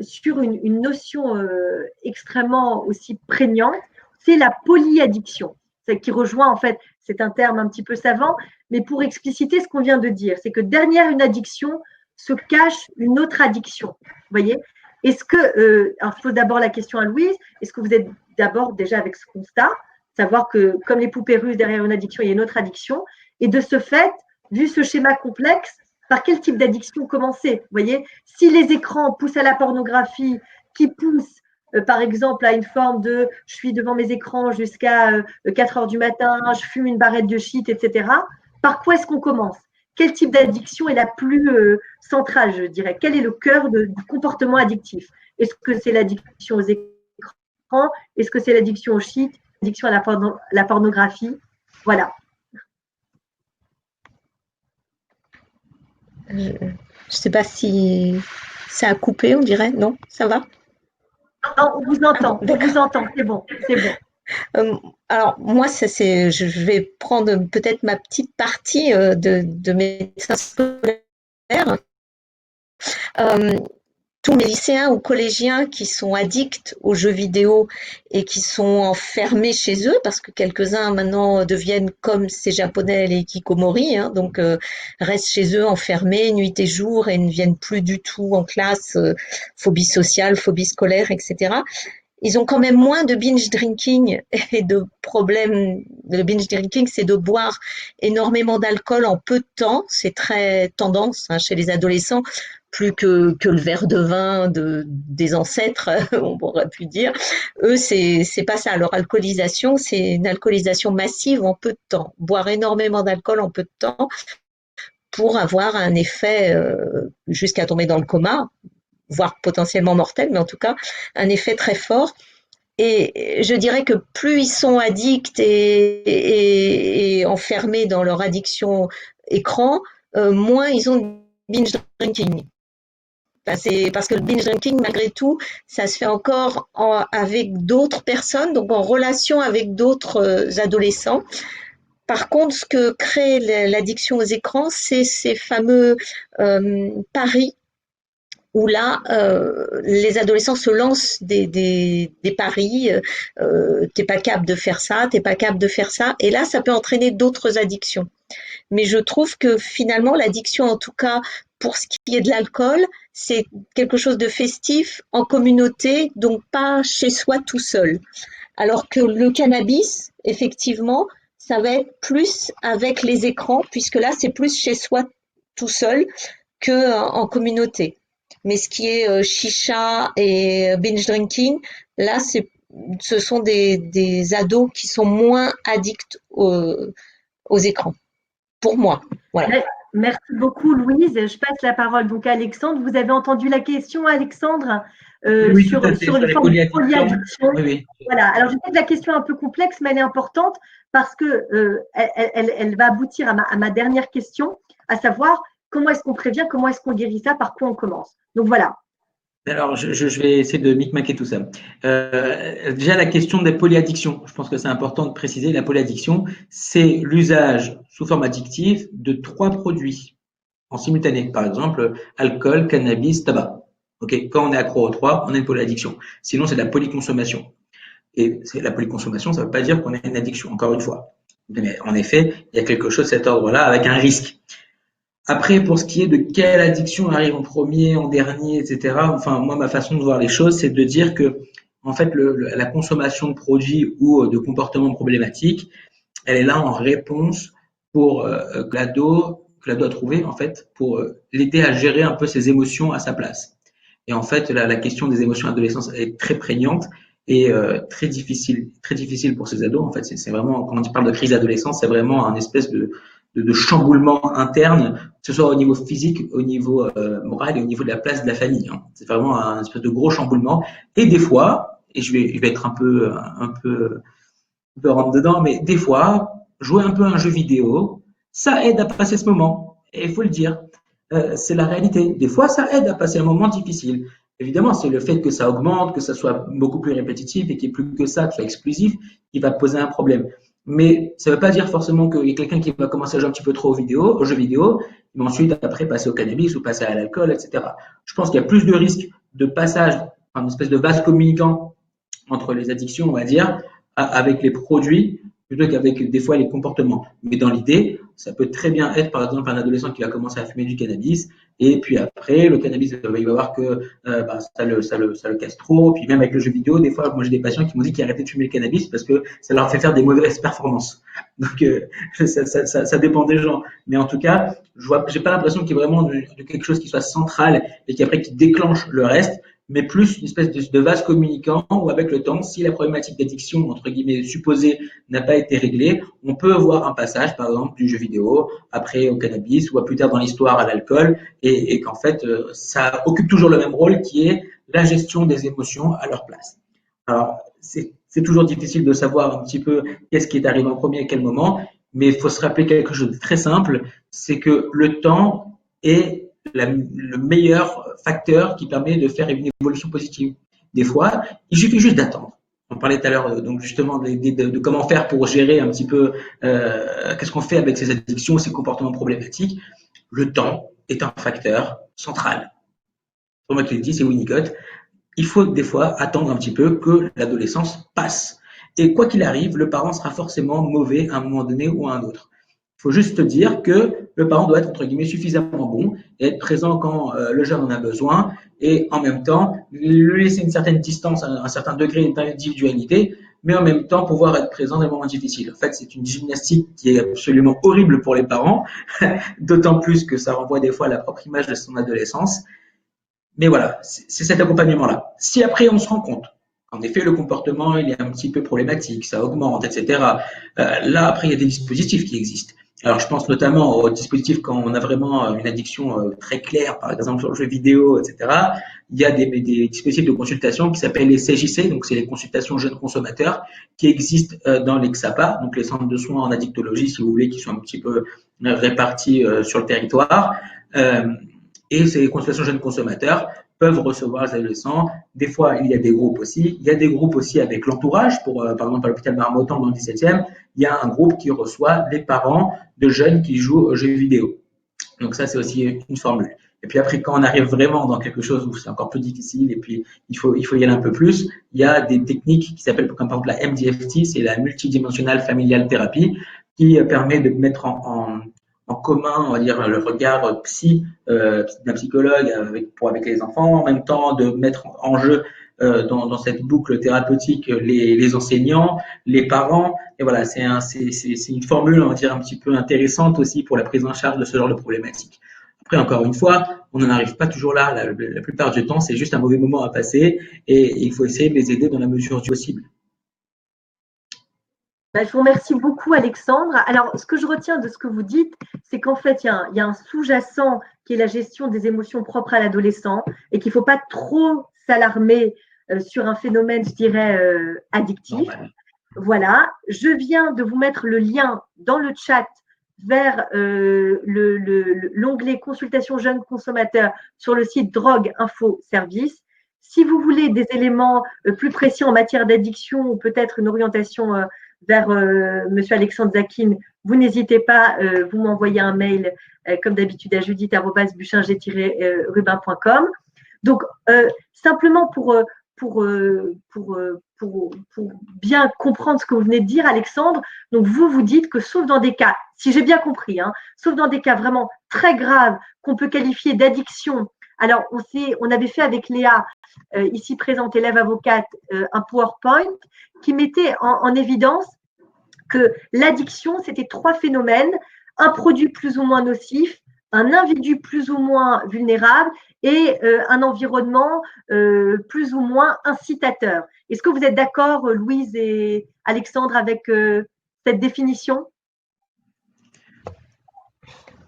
sur une notion extrêmement aussi prégnante, c'est la polyaddiction, qui rejoint en fait, c'est un terme un petit peu savant, mais pour expliciter ce qu'on vient de dire, c'est que derrière une addiction se cache une autre addiction. Vous voyez? Est-ce que, alors je pose d'abord la question à Louise, est-ce que vous êtes d'abord déjà avec ce constat, savoir que comme les poupées russes, derrière une addiction, il y a une autre addiction, et de ce fait, vu ce schéma complexe, par quel type d'addiction commencer? Vous voyez, si les écrans poussent à la pornographie, qui poussent par exemple à une forme de je suis devant mes écrans jusqu'à 4 heures du matin, je fume une barrette de shit, etc. Par quoi est-ce qu'on commence? Quel type d'addiction est la plus centrale, je dirais? Quel est le cœur du comportement addictif? Est-ce que c'est l'addiction aux écrans? Est-ce que c'est l'addiction au shit? L'addiction à la pornographie? Voilà. Je ne sais pas si ça a coupé, on dirait. Non, ça va? Non, on vous entend, c'est bon, c'est bon. Alors moi, je vais prendre peut-être ma petite partie de médecin scolaire. tous mes lycéens ou collégiens qui sont addicts aux jeux vidéo et qui sont enfermés chez eux, parce que quelques-uns maintenant deviennent comme ces Japonais, les hikikomori, hein, donc restent chez eux enfermés nuit et jour et ne viennent plus du tout en classe, phobie sociale, phobie scolaire, etc. Ils ont quand même moins de binge drinking et de problèmes. Le binge drinking, c'est de boire énormément d'alcool en peu de temps. C'est très tendance hein, chez les adolescents, plus que le verre de vin des ancêtres, on pourrait pu dire. Eux, c'est pas ça. Leur alcoolisation, c'est une alcoolisation massive en peu de temps. Boire énormément d'alcool en peu de temps pour avoir un effet jusqu'à tomber dans le coma, voire potentiellement mortel, mais en tout cas un effet très fort. Et je dirais que plus ils sont addicts et enfermés dans leur addiction écran, moins ils ont de binge drinking. C'est parce que le binge drinking, malgré tout, ça se fait encore avec d'autres personnes, donc en relation avec d'autres adolescents. Par contre, ce que crée l'addiction aux écrans, c'est ces fameux paris où là, les adolescents se lancent des paris, t'es pas capable de faire ça, t'es pas capable de faire ça, et là, ça peut entraîner d'autres addictions. Mais je trouve que finalement, l'addiction, en tout cas, pour ce qui est de l'alcool, c'est quelque chose de festif, en communauté, donc pas chez soi tout seul. Alors que le cannabis, effectivement, ça va être plus avec les écrans, puisque là, c'est plus chez soi tout seul qu'en communauté. Mais ce qui est chicha et binge drinking, là, ce sont des ados qui sont moins addicts aux écrans, pour moi. Voilà. Merci beaucoup, Louise. Je passe la parole donc à Alexandre. Vous avez entendu la question, Alexandre, Oui, sur les formes de polyaddictions. Oui. Voilà. Alors, je sais que la question est un peu complexe, mais elle est importante parce que elle va aboutir à ma dernière question, à savoir comment est-ce qu'on prévient, comment est-ce qu'on guérit ça, par quoi on commence. Donc, voilà. Alors, je vais essayer de micmaquer tout ça. Déjà, la question des polyaddictions. Je pense que c'est important de préciser. La polyaddiction, c'est l'usage sous forme addictive de 3 produits en simultané. Par exemple, alcool, cannabis, tabac. Ok, quand on est accro aux 3, on a une polyaddiction. Sinon, c'est de la polyconsommation. Et la polyconsommation, ça ne veut pas dire qu'on a une addiction, encore une fois. Mais en effet, il y a quelque chose de cet ordre-là avec un risque. Après, pour ce qui est de quelle addiction arrive en premier, en dernier, etc., enfin, moi, ma façon de voir les choses, c'est de dire que, en fait, la consommation de produits ou de comportements problématiques, elle est là en réponse pour que l'ado a trouvé, en fait, pour l'aider à gérer un peu ses émotions à sa place. Et en fait, la question des émotions à l'adolescence est très prégnante et très difficile pour ces ados. En fait, c'est vraiment, quand on parle de crise d'adolescence, c'est vraiment un espèce de chamboulement interne, que ce soit au niveau physique, au niveau moral et au niveau de la place de la famille. Hein. C'est vraiment un espèce de gros chamboulement. Et des fois, et je vais être un peu rentre dedans, mais des fois, jouer un peu à un jeu vidéo, ça aide à passer ce moment. Et il faut le dire, c'est la réalité. Des fois, ça aide à passer un moment difficile. Évidemment, c'est le fait que ça augmente, que ça soit beaucoup plus répétitif et qu'il n'y ait plus que ça, que ce soit exclusif, qui va poser un problème. Mais ça ne veut pas dire forcément qu'il y a quelqu'un qui va commencer à jouer un petit peu trop aux jeux vidéo, mais ensuite, après, passer au cannabis ou passer à l'alcool, etc. Je pense qu'il y a plus de risques de passage, une espèce de vase communicant entre les addictions, on va dire, avec les produits, plutôt qu'avec des fois les comportements. Mais dans l'idée, ça peut très bien être, par exemple, un adolescent qui va commencer à fumer du cannabis, et puis après, le cannabis, il va voir que ça le casse trop. Puis même avec le jeu vidéo, des fois, moi j'ai des patients qui m'ont dit qu'ils arrêtaient de fumer le cannabis parce que ça leur fait faire des mauvaises performances. Donc ça dépend des gens. Mais en tout cas, j'ai pas l'impression qu'il y ait vraiment de quelque chose qui soit central et qui après qui déclenche le reste, mais plus une espèce de vase communicant où avec le temps, si la problématique d'addiction, entre guillemets, supposée, n'a pas été réglée, on peut avoir un passage, par exemple, du jeu vidéo, après au cannabis, ou à plus tard dans l'histoire à l'alcool, et qu'en fait, ça occupe toujours le même rôle qui est la gestion des émotions à leur place. Alors, c'est toujours difficile de savoir un petit peu qu'est-ce qui est arrivé en premier à quel moment, mais il faut se rappeler quelque chose de très simple, c'est que le temps est le meilleur facteur qui permet de faire une évolution positive. Des fois, il suffit juste d'attendre. On parlait tout à l'heure donc justement de comment faire pour gérer un petit peu qu'est-ce qu'on fait avec ces addictions, ces comportements problématiques. Le temps est un facteur central. pour moi qui le dis, c'est Winnicott. Il faut des fois attendre un petit peu que l'adolescence passe. Et quoi qu'il arrive, le parent sera forcément mauvais à un moment donné ou à un autre. Il faut juste dire que le parent doit être, entre guillemets, suffisamment bon et être présent quand le jeune en a besoin et en même temps lui laisser une certaine distance, un certain degré d'individualité, mais en même temps pouvoir être présent dans les moments difficiles. En fait, c'est une gymnastique qui est absolument horrible pour les parents, d'autant plus que ça renvoie des fois à la propre image de son adolescence. Mais voilà, c'est cet accompagnement-là. Si après on se rend compte, en effet, le comportement il est un petit peu problématique, ça augmente, etc. Là, après, il y a des dispositifs qui existent. Alors, je pense notamment aux dispositifs quand on a vraiment une addiction très claire, par exemple sur le jeu vidéo, etc. Il y a des dispositifs de consultation qui s'appellent les CJC, donc c'est les consultations jeunes consommateurs, qui existent dans les XAPA, donc les centres de soins en addictologie, si vous voulez, qui sont un petit peu répartis sur le territoire. Et ces consultations jeunes consommateurs peuvent recevoir les adolescents. Des fois, il y a des groupes aussi. Il y a des groupes aussi avec l'entourage. Pour, par exemple, à l'hôpital Marmottan dans le 17e, il y a un groupe qui reçoit les parents de jeunes qui jouent aux jeux vidéo. Donc ça, c'est aussi une formule. Et puis après, quand on arrive vraiment dans quelque chose où c'est encore plus difficile et puis il faut y aller un peu plus, il y a des techniques qui s'appellent, comme par exemple la MDFT, c'est la Multidimensional Familial Therapy, qui permet de mettre en commun, on va dire, le regard psy d'un psychologue avec les enfants, en même temps de mettre en jeu dans cette boucle thérapeutique les enseignants, les parents. Et voilà, c'est une formule, on va dire, un petit peu intéressante aussi pour la prise en charge de ce genre de problématiques. Après, encore une fois, on n'en arrive pas toujours là. La plupart du temps, c'est juste un mauvais moment à passer et il faut essayer de les aider dans la mesure du possible. Je vous remercie beaucoup, Alexandre. Alors, ce que je retiens de ce que vous dites, c'est qu'en fait, il y a un sous-jacent qui est la gestion des émotions propres à l'adolescent et qu'il ne faut pas trop s'alarmer sur un phénomène, je dirais, addictif. Normal. Voilà. Je viens de vous mettre le lien dans le chat vers l'onglet consultation jeunes consommateurs sur le site Drogue Info Service. Si vous voulez des éléments plus précis en matière d'addiction ou peut-être une orientation vers Monsieur Alexandre Zakin, vous n'hésitez pas, vous m'envoyez un mail comme d'habitude à judith@buchinger-rubin.com. Donc simplement pour bien comprendre ce que vous venez de dire, Alexandre, donc vous dites que sauf dans des cas, si j'ai bien compris, sauf dans des cas vraiment très graves qu'on peut qualifier d'addiction. Alors on avait fait avec Léa, ici présente, élève avocate, un PowerPoint qui mettait en évidence que l'addiction, c'était 3 phénomènes, un produit plus ou moins nocif, un individu plus ou moins vulnérable et un environnement plus ou moins incitateur. Est-ce que vous êtes d'accord, Louise et Alexandre, avec cette définition ?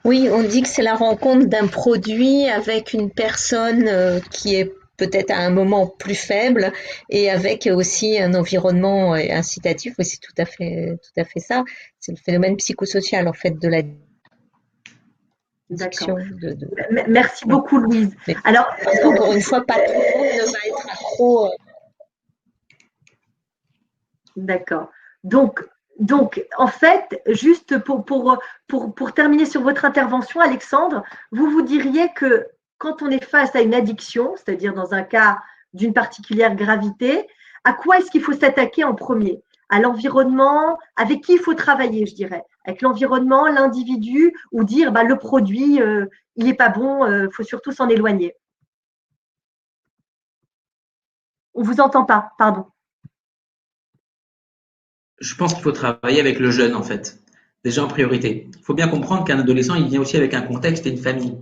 Oui, on dit que c'est la rencontre d'un produit avec une personne qui est peut-être à un moment plus faible et avec aussi un environnement incitatif. Oui, c'est tout à fait ça. C'est le phénomène psychosocial en fait de l'addiction. Merci beaucoup, Louise. Alors, encore une fois, pas tout le monde ne va être accro. D'accord. Donc, en fait, juste pour terminer sur votre intervention, Alexandre, vous diriez que quand on est face à une addiction, c'est-à-dire dans un cas d'une particulière gravité, à quoi est-ce qu'il faut s'attaquer en premier ? À l'environnement, avec qui il faut travailler, je dirais. Avec l'environnement, l'individu, ou dire le produit, il n'est pas bon, il faut surtout s'en éloigner. On ne vous entend pas, pardon. Je pense qu'il faut travailler avec le jeune, en fait, déjà en priorité. Il faut bien comprendre qu'un adolescent, il vient aussi avec un contexte et une famille.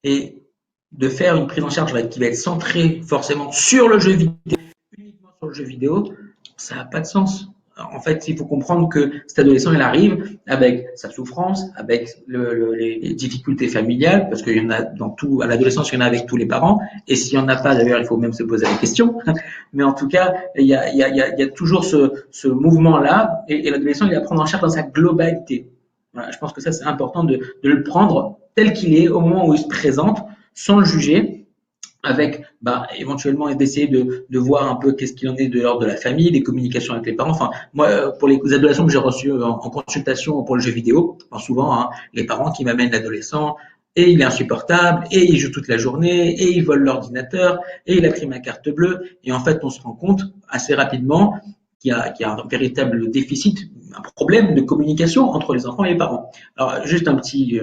Et de faire une prise en charge qui va être centrée forcément sur le jeu vidéo, uniquement sur le jeu vidéo, ça n'a pas de sens. En fait, il faut comprendre que cet adolescent, il arrive avec sa souffrance, avec les difficultés familiales, parce qu'il y en a dans tout, à l'adolescence, il y en a avec tous les parents, et s'il n'y en a pas, d'ailleurs, il faut même se poser la question. Mais en tout cas, il y a toujours ce mouvement-là, et l'adolescent, il va prendre en charge dans sa globalité. Voilà, je pense que ça, c'est important de le prendre tel qu'il est au moment où il se présente, sans le juger, avec éventuellement d'essayer de voir un peu qu'est-ce qu'il en est de l'ordre de la famille, des communications avec les parents. Enfin, moi, pour les adolescents que j'ai reçus en consultation pour le jeu vidéo, souvent les parents qui m'amènent l'adolescent et il est insupportable, et il joue toute la journée, et il vole l'ordinateur, et il a pris ma carte bleue. Et en fait, on se rend compte assez rapidement qu'il y a un véritable déficit, un problème de communication entre les enfants et les parents. Alors, juste un petit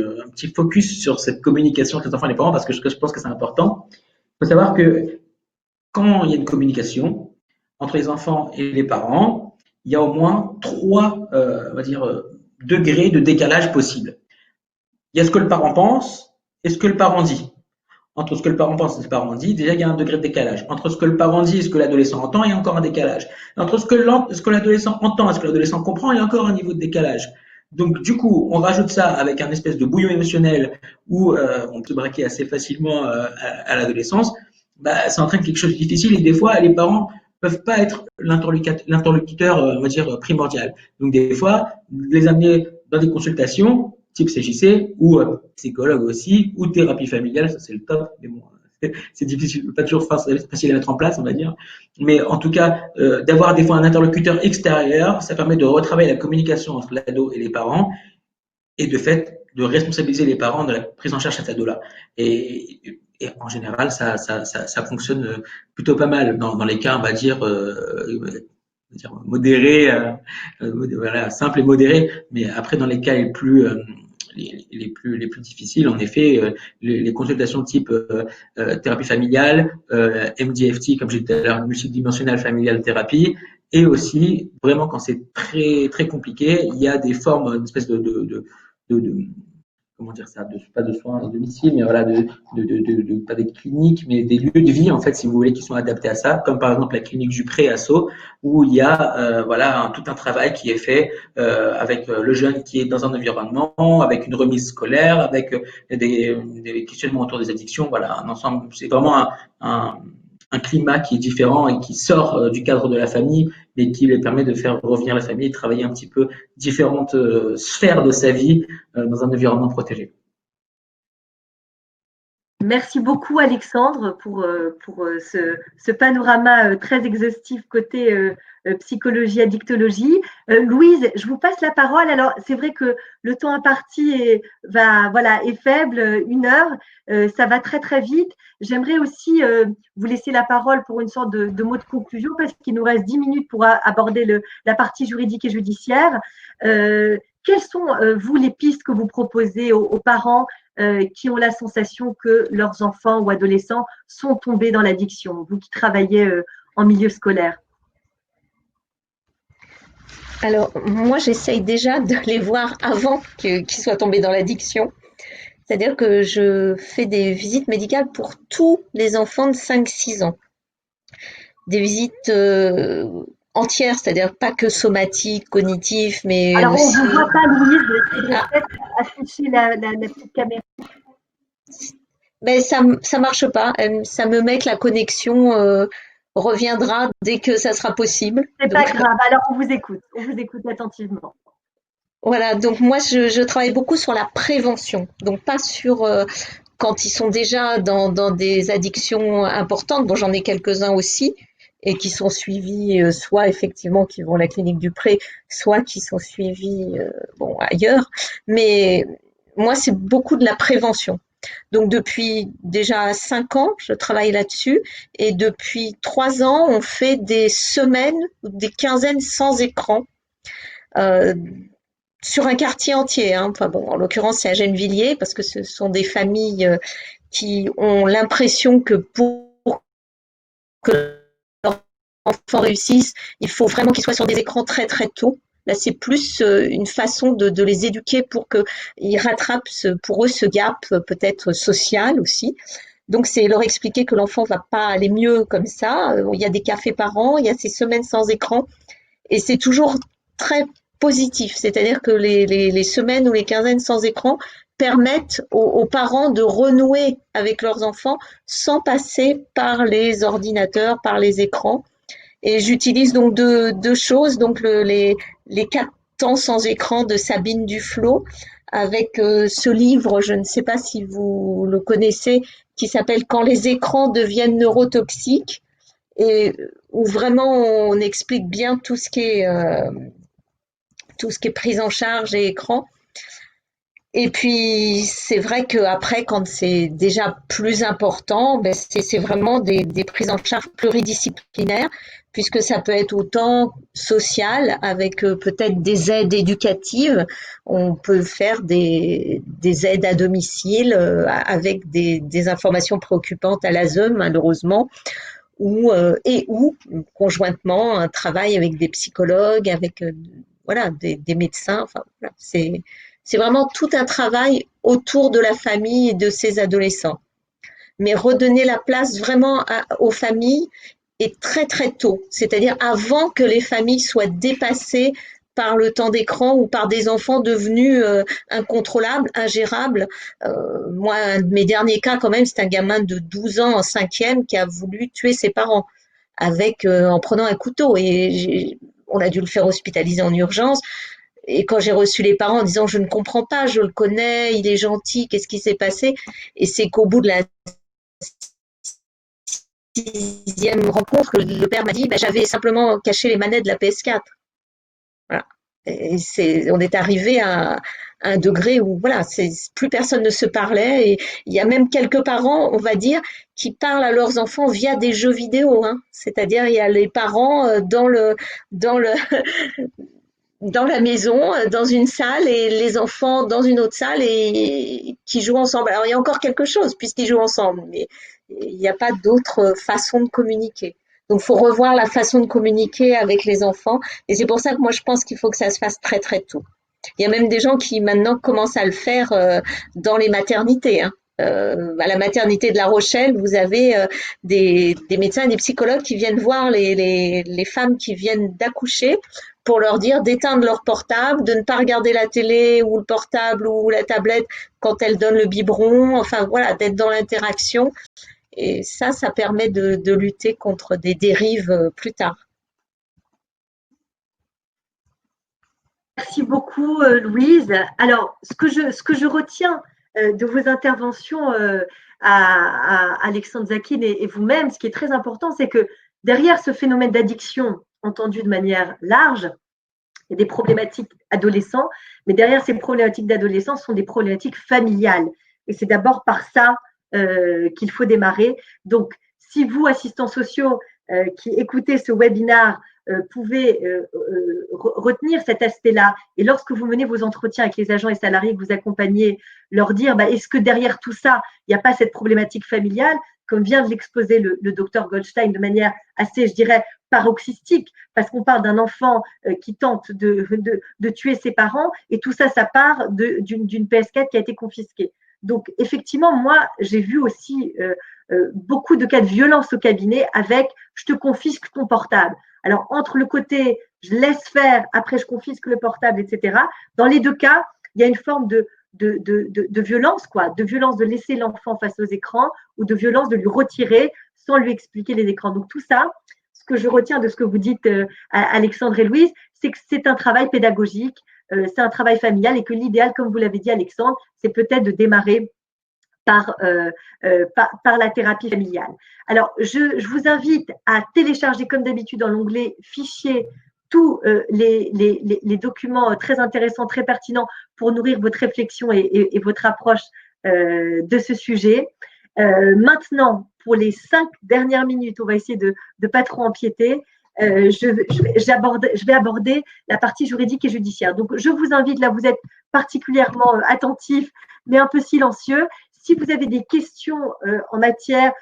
focus sur cette communication entre les enfants et les parents, parce que je pense que c'est important. Il faut savoir que quand il y a une communication entre les enfants et les parents, il y a au moins trois, on va dire, degrés de décalage possibles. Il y a ce que le parent pense et ce que le parent dit. Entre ce que le parent pense et ce que le parent dit, déjà il y a un degré de décalage. Entre ce que le parent dit et ce que l'adolescent entend, il y a encore un décalage. Entre ce que l'adolescent entend et ce que l'adolescent comprend, il y a encore un niveau de décalage. Donc du coup, on rajoute ça avec un espèce de bouillon émotionnel où on peut braquer assez facilement à l'adolescence. Bah, ça entraîne quelque chose de difficile et des fois, les parents peuvent pas être l'interlocuteur, on va dire, primordial. Donc des fois, les amener dans des consultations type CJC ou psychologue aussi, ou thérapie familiale, ça c'est le top, mais bon, c'est difficile, pas toujours facile à mettre en place, on va dire. Mais en tout cas, d'avoir des fois un interlocuteur extérieur, ça permet de retravailler la communication entre l'ado et les parents, et de fait, de responsabiliser les parents de la prise en charge de cet ado-là. Et en général, ça fonctionne plutôt pas mal dans les cas, on va dire modéré, voilà, simple et modéré. Mais après, dans les cas les plus difficiles, en effet, les consultations type thérapie familiale, MDFT, comme j'ai dit tout à l'heure, multidimensional familial thérapie, et aussi, vraiment, quand c'est très, très compliqué, il y a des formes, une espèce de comment dire ça, pas de soins à domicile, mais voilà, pas des cliniques, mais des lieux de vie, en fait, si vous voulez, qui sont adaptés à ça, comme par exemple la clinique du Pré à Sceaux, où il y a voilà, tout un travail qui est fait avec le jeune qui est dans un environnement, avec une remise scolaire, avec des questionnements autour des addictions, voilà, un ensemble, c'est vraiment un climat qui est différent et qui sort du cadre de la famille, mais qui lui permet de faire revenir la famille et travailler un petit peu différentes sphères de sa vie dans un environnement protégé. Merci beaucoup Alexandre pour ce panorama très exhaustif côté psychologie, addictologie. Louise, je vous passe la parole. Alors, c'est vrai que le temps imparti est faible, 1 heure, ça va très très vite. J'aimerais aussi vous laisser la parole pour une sorte de mot de conclusion parce qu'il nous reste 10 minutes pour aborder la partie juridique et judiciaire. Quelles sont, vous, les pistes que vous proposez aux parents qui ont la sensation que leurs enfants ou adolescents sont tombés dans l'addiction, vous qui travaillez en milieu scolaire? Alors, moi, j'essaye déjà de les voir avant qu'ils soient tombés dans l'addiction. C'est-à-dire que je fais des visites médicales pour tous les enfants de 5-6 ans. Des visites entières, c'est-à-dire pas que somatiques, cognitives, mais alors, aussi… on ne voit pas Louise, il faudrait peut-être afficher la petite caméra. Mais ça marche pas. Ça me met que la connexion reviendra dès que ça sera possible. C'est pas grave, alors on vous écoute attentivement. Voilà, donc moi je travaille beaucoup sur la prévention, donc pas sur quand ils sont déjà dans des addictions importantes, dont j'en ai quelques-uns aussi, et qui sont suivis soit effectivement qui vont à la clinique du Pré, soit qui sont suivis ailleurs. Mais moi c'est beaucoup de la prévention. Donc depuis déjà 5 ans, je travaille là-dessus, et depuis 3 ans, on fait des semaines, des quinzaines sans écran. Sur un quartier entier, hein. Enfin bon, en l'occurrence, c'est à Gennevilliers, parce que ce sont des familles qui ont l'impression que pour que leur enfant réussisse, il faut vraiment qu'ils soient sur des écrans très très tôt. Là, c'est plus une façon de les éduquer pour qu'ils rattrapent pour eux ce gap peut-être social aussi. Donc, c'est leur expliquer que l'enfant va pas aller mieux comme ça. Il y a des cafés par an, il y a ces semaines sans écran, et c'est toujours très positif. C'est-à-dire que les semaines ou les quinzaines sans écran permettent aux parents de renouer avec leurs enfants sans passer par les ordinateurs, par les écrans. Et j'utilise donc deux choses, donc les 4 temps sans écran de Sabine Duflot, avec ce livre, je ne sais pas si vous le connaissez, qui s'appelle Quand les écrans deviennent neurotoxiques, et où vraiment on explique bien tout ce qui est prise en charge et écran. Et puis, c'est vrai qu'après, quand c'est déjà plus important, ben c'est vraiment des prises en charge pluridisciplinaires, puisque ça peut être autant social, avec peut-être des aides éducatives. On peut faire des aides à domicile avec des informations préoccupantes à l'ASE, malheureusement, ou conjointement un travail avec des psychologues, avec voilà des médecins. Enfin, voilà, c'est vraiment tout un travail autour de la famille et de ces adolescents. Mais redonner la place vraiment aux familles et très très tôt, c'est-à-dire avant que les familles soient dépassées par le temps d'écran ou par des enfants devenus incontrôlables, ingérables. Moi, un de mes derniers cas, quand même, c'est un gamin de 12 ans en cinquième qui a voulu tuer ses parents en prenant un couteau. Et on a dû le faire hospitaliser en urgence. Et quand j'ai reçu les parents en disant je ne comprends pas, je le connais, il est gentil, qu'est-ce qui s'est passé? Et c'est qu'au bout de la 6e rencontre, le père m'a dit bah, j'avais simplement caché les manettes de la PS4. Voilà. Et on est arrivé à un degré où voilà, plus personne ne se parlait. Et il y a même quelques parents, on va dire, qui parlent à leurs enfants via des jeux vidéo. Hein. C'est-à-dire, il y a les parents dans la maison, dans une salle, et les enfants dans une autre salle et qui jouent ensemble. Alors, il y a encore quelque chose puisqu'ils jouent ensemble, mais il n'y a pas d'autre façon de communiquer. Donc, il faut revoir la façon de communiquer avec les enfants. Et c'est pour ça que moi, je pense qu'il faut que ça se fasse très, très tôt. Il y a même des gens qui maintenant commencent à le faire dans les maternités. Hein. À la maternité de La Rochelle, vous avez des médecins et des psychologues qui viennent voir les femmes qui viennent d'accoucher pour leur dire d'éteindre leur portable, de ne pas regarder la télé ou le portable ou la tablette quand elles donnent le biberon, enfin voilà, d'être dans l'interaction. Et ça permet de lutter contre des dérives plus tard. Merci beaucoup, Louise. Alors, ce que je retiens de vos interventions à Alexandre Zakin et vous-même, ce qui est très important, c'est que derrière ce phénomène d'addiction, entendu de manière large, il y a des problématiques adolescents, mais derrière ces problématiques d'adolescents, ce sont des problématiques familiales. Et c'est d'abord par ça qu'il faut démarrer. Donc, si vous, assistants sociaux, qui écoutez ce webinaire, pouvez retenir cet aspect-là, et lorsque vous menez vos entretiens avec les agents et salariés que vous accompagnez, leur dire bah, est-ce que derrière tout ça, il n'y a pas cette problématique familiale, comme vient de l'exposer le docteur Goldstein de manière assez, je dirais, paroxystique, parce qu'on parle d'un enfant qui tente de tuer ses parents, et tout ça, ça part d'une PS4 qui a été confisquée. Donc, effectivement, moi, j'ai vu aussi beaucoup de cas de violence au cabinet avec « je te confisque ton portable ». Alors, entre le côté « je laisse faire, après je confisque le portable », etc., dans les deux cas, il y a une forme de violence, quoi, de violence de laisser l'enfant face aux écrans ou de violence de lui retirer sans lui expliquer les écrans. Donc, tout ça, ce que je retiens de ce que vous dites, Alexandre et Louise, c'est que c'est un travail pédagogique, c'est un travail familial et que l'idéal, comme vous l'avez dit, Alexandre, c'est peut-être de démarrer par la thérapie familiale. Alors, je vous invite à télécharger, comme d'habitude, dans l'onglet Fichiers, tous les documents très intéressants, très pertinents pour nourrir votre réflexion et votre approche de ce sujet. Maintenant, pour les 5 dernières minutes, on va essayer de ne pas trop empiéter. Je vais aborder la partie juridique et judiciaire. Donc, je vous invite, là, vous êtes particulièrement attentifs, mais un peu silencieux. Si vous avez des questions en matière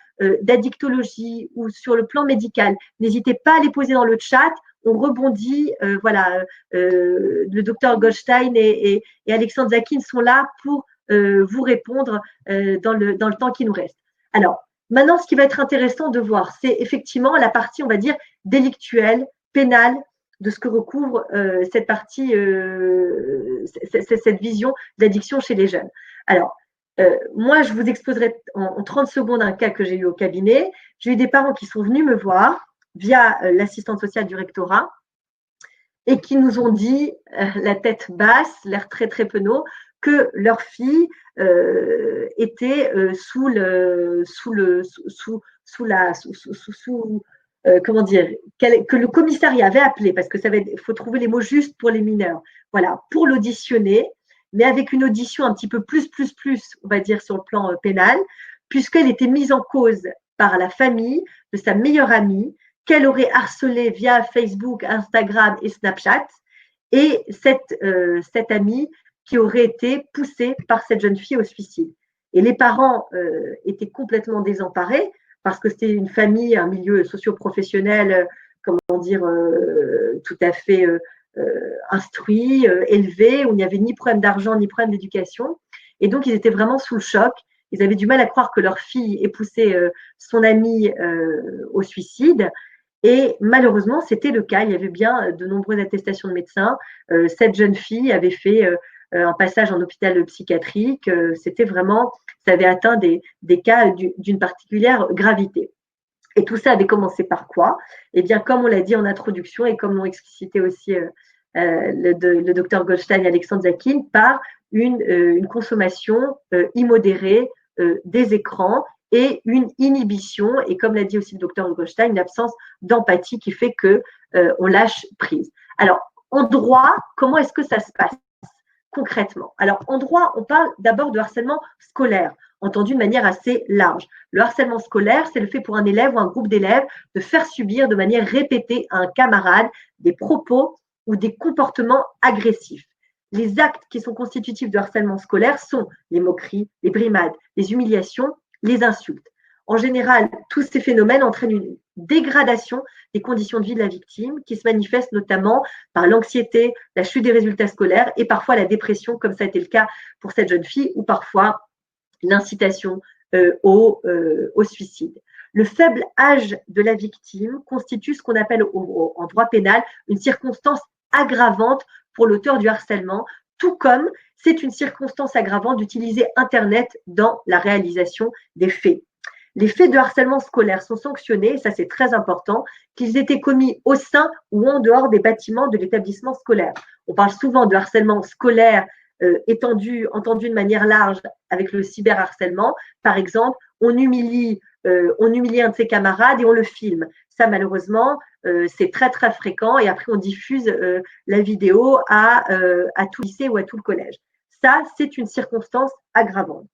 d'addictologie ou sur le plan médical, n'hésitez pas à les poser dans le chat. On rebondit. Voilà, le docteur Goldstein et Alexandre Zakin sont là pour vous répondre dans le temps qui nous reste. Alors, maintenant, ce qui va être intéressant de voir, c'est effectivement la partie, on va dire, délictuelle, pénale, de ce que recouvre cette partie, cette vision d'addiction chez les jeunes. Alors, moi, je vous exposerai en 30 secondes un cas que j'ai eu au cabinet. J'ai eu des parents qui sont venus me voir via l'assistante sociale du rectorat et qui nous ont dit, la tête basse, l'air très, très penaud, que leur fille était comment dire, que le commissariat avait appelé, parce que il faut trouver les mots justes pour les mineurs, voilà, pour l'auditionner, mais avec une audition un petit peu plus, on va dire, sur le plan pénal, puisqu'elle était mise en cause par la famille de sa meilleure amie, qu'elle aurait harcelée via Facebook, Instagram et Snapchat, et cette amie qui aurait été poussée par cette jeune fille au suicide. Et les parents étaient complètement désemparés parce que c'était une famille, un milieu socio-professionnel, comment dire, tout à fait instruit, élevé, où il n'y avait ni problème d'argent, ni problème d'éducation. Et donc, ils étaient vraiment sous le choc. Ils avaient du mal à croire que leur fille ait poussé son amie au suicide. Et malheureusement, c'était le cas. Il y avait bien de nombreuses attestations de médecins. Cette jeune fille avait fait un passage en hôpital psychiatrique. C'était vraiment, ça avait atteint des cas d'une particulière gravité. Et tout ça avait commencé par quoi? Eh bien, comme on l'a dit en introduction et comme l'ont explicité aussi le docteur Goldstein et Alexandre Zakin, par une consommation immodérée des écrans et une inhibition, et comme l'a dit aussi le docteur Goldstein, une absence d'empathie qui fait qu'on lâche prise. Alors, en droit, comment est-ce que ça se passe concrètement? Alors, en droit, on parle d'abord de harcèlement scolaire, entendu de manière assez large. Le harcèlement scolaire, c'est le fait pour un élève ou un groupe d'élèves de faire subir de manière répétée à un camarade des propos ou des comportements agressifs. Les actes qui sont constitutifs de harcèlement scolaire sont les moqueries, les brimades, les humiliations, les insultes. En général, tous ces phénomènes entraînent une dégradation des conditions de vie de la victime qui se manifeste notamment par l'anxiété, la chute des résultats scolaires et parfois la dépression, comme ça a été le cas pour cette jeune fille, ou parfois l'incitation au suicide. Le faible âge de la victime constitue ce qu'on appelle en droit pénal une circonstance aggravante pour l'auteur du harcèlement, tout comme c'est une circonstance aggravante d'utiliser Internet dans la réalisation des faits. Les faits de harcèlement scolaire sont sanctionnés, et ça c'est très important, qu'ils étaient commis au sein ou en dehors des bâtiments de l'établissement scolaire. On parle souvent de harcèlement scolaire entendu de manière large avec le cyberharcèlement. Par exemple, on humilie un de ses camarades et on le filme. Ça, malheureusement, c'est très, très fréquent et après, on diffuse la vidéo à tout lycée ou à tout le collège. Ça, c'est une circonstance aggravante.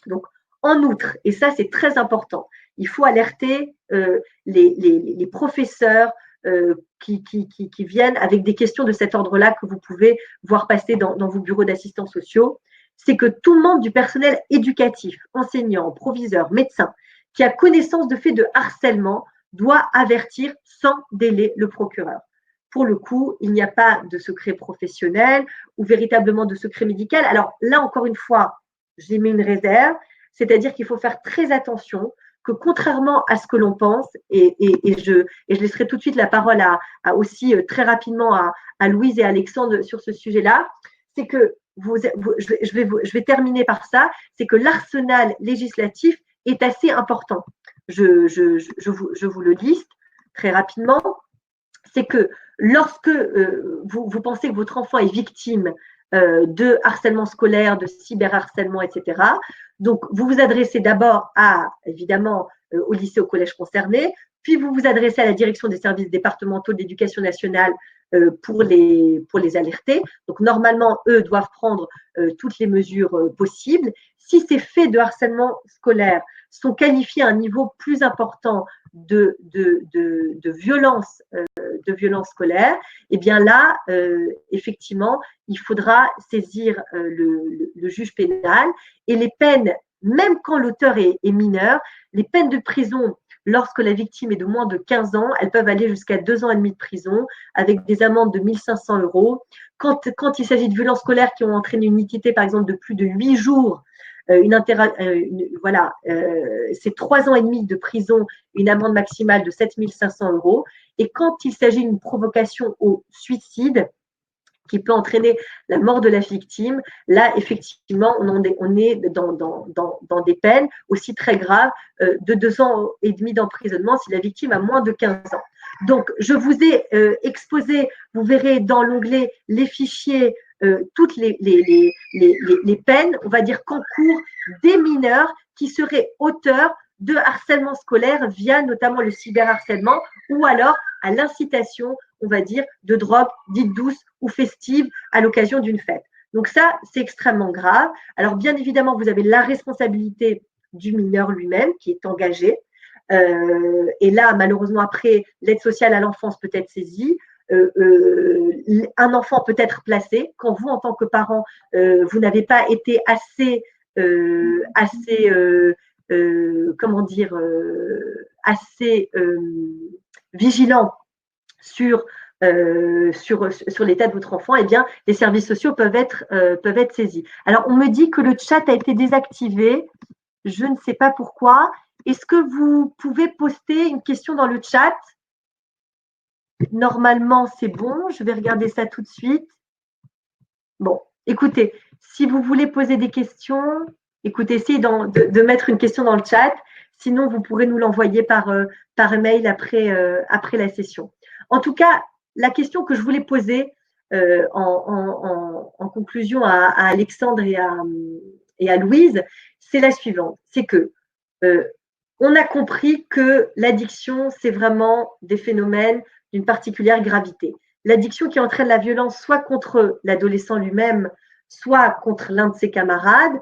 Donc, en outre, et ça, c'est très important, il faut alerter les professeurs qui viennent avec des questions de cet ordre-là que vous pouvez voir passer dans vos bureaux d'assistants sociaux. C'est que tout membre du personnel éducatif, enseignant, proviseur, médecin, qui a connaissance de faits de harcèlement, doit avertir sans délai le procureur. Pour le coup, il n'y a pas de secret professionnel ou véritablement de secret médical. Alors là, encore une fois, j'ai mis une réserve, c'est-à-dire qu'il faut faire très attention que contrairement à ce que l'on pense, et je laisserai tout de suite la parole aussi très rapidement à Louise et à Alexandre sur ce sujet-là, c'est que je vais terminer par ça, c'est que l'arsenal législatif est assez important. Je vous le liste très rapidement. C'est que lorsque vous pensez que votre enfant est victime de harcèlement scolaire, de cyberharcèlement, etc., donc vous vous adressez d'abord évidemment au lycée, au collège concerné, puis vous vous adressez à la direction des services départementaux de l'éducation nationale pour les alerter. Donc normalement, eux doivent prendre toutes les mesures possibles. Si ces faits de harcèlement scolaire sont qualifiés à un niveau plus important de violence scolaire, et bien là, effectivement, il faudra saisir le juge pénal et les peines, même quand l'auteur est mineur, les peines de prison lorsque la victime est de moins de 15 ans, elles peuvent aller jusqu'à 2 ans et demi de prison avec des amendes de 1 500 €. Quand il s'agit de violences scolaires qui ont entraîné une nudité, par exemple, de plus de 8 jours, c'est 3 ans et demi de prison, une amende maximale de 7 500 €. Et quand il s'agit d'une provocation au suicide, qui peut entraîner la mort de la victime, là, effectivement, on est dans des peines aussi très graves de 2 ans et demi d'emprisonnement si la victime a moins de 15 ans. Donc, je vous ai exposé, vous verrez dans l'onglet les fichiers, toutes les peines, on va dire qu'encourent des mineurs qui seraient auteurs de harcèlement scolaire via notamment le cyberharcèlement ou alors à l'incitation, on va dire, de drogue dite douce ou festive à l'occasion d'une fête. Donc ça, c'est extrêmement grave. Alors bien évidemment, vous avez la responsabilité du mineur lui-même qui est engagé. Et là, malheureusement, après, l'aide sociale à l'enfance peut être saisie. Un enfant peut être placé quand vous, en tant que parent, vous n'avez pas été assez comment dire, assez vigilant sur l'état de votre enfant, eh bien, les services sociaux peuvent être saisis. Alors, on me dit que le chat a été désactivé. Je ne sais pas pourquoi. Est-ce que vous pouvez poster une question dans le chat? Normalement, c'est bon. Je vais regarder ça tout de suite. Bon, écoutez, si vous voulez poser des questions, écoutez, essayez de mettre une question dans le chat. Sinon, vous pourrez nous l'envoyer par email après la session. En tout cas, la question que je voulais poser en conclusion à Alexandre et à Louise, c'est la suivante. C'est que on a compris que l'addiction, c'est vraiment des phénomènes d'une particulière gravité. L'addiction qui entraîne la violence soit contre l'adolescent lui-même, soit contre l'un de ses camarades,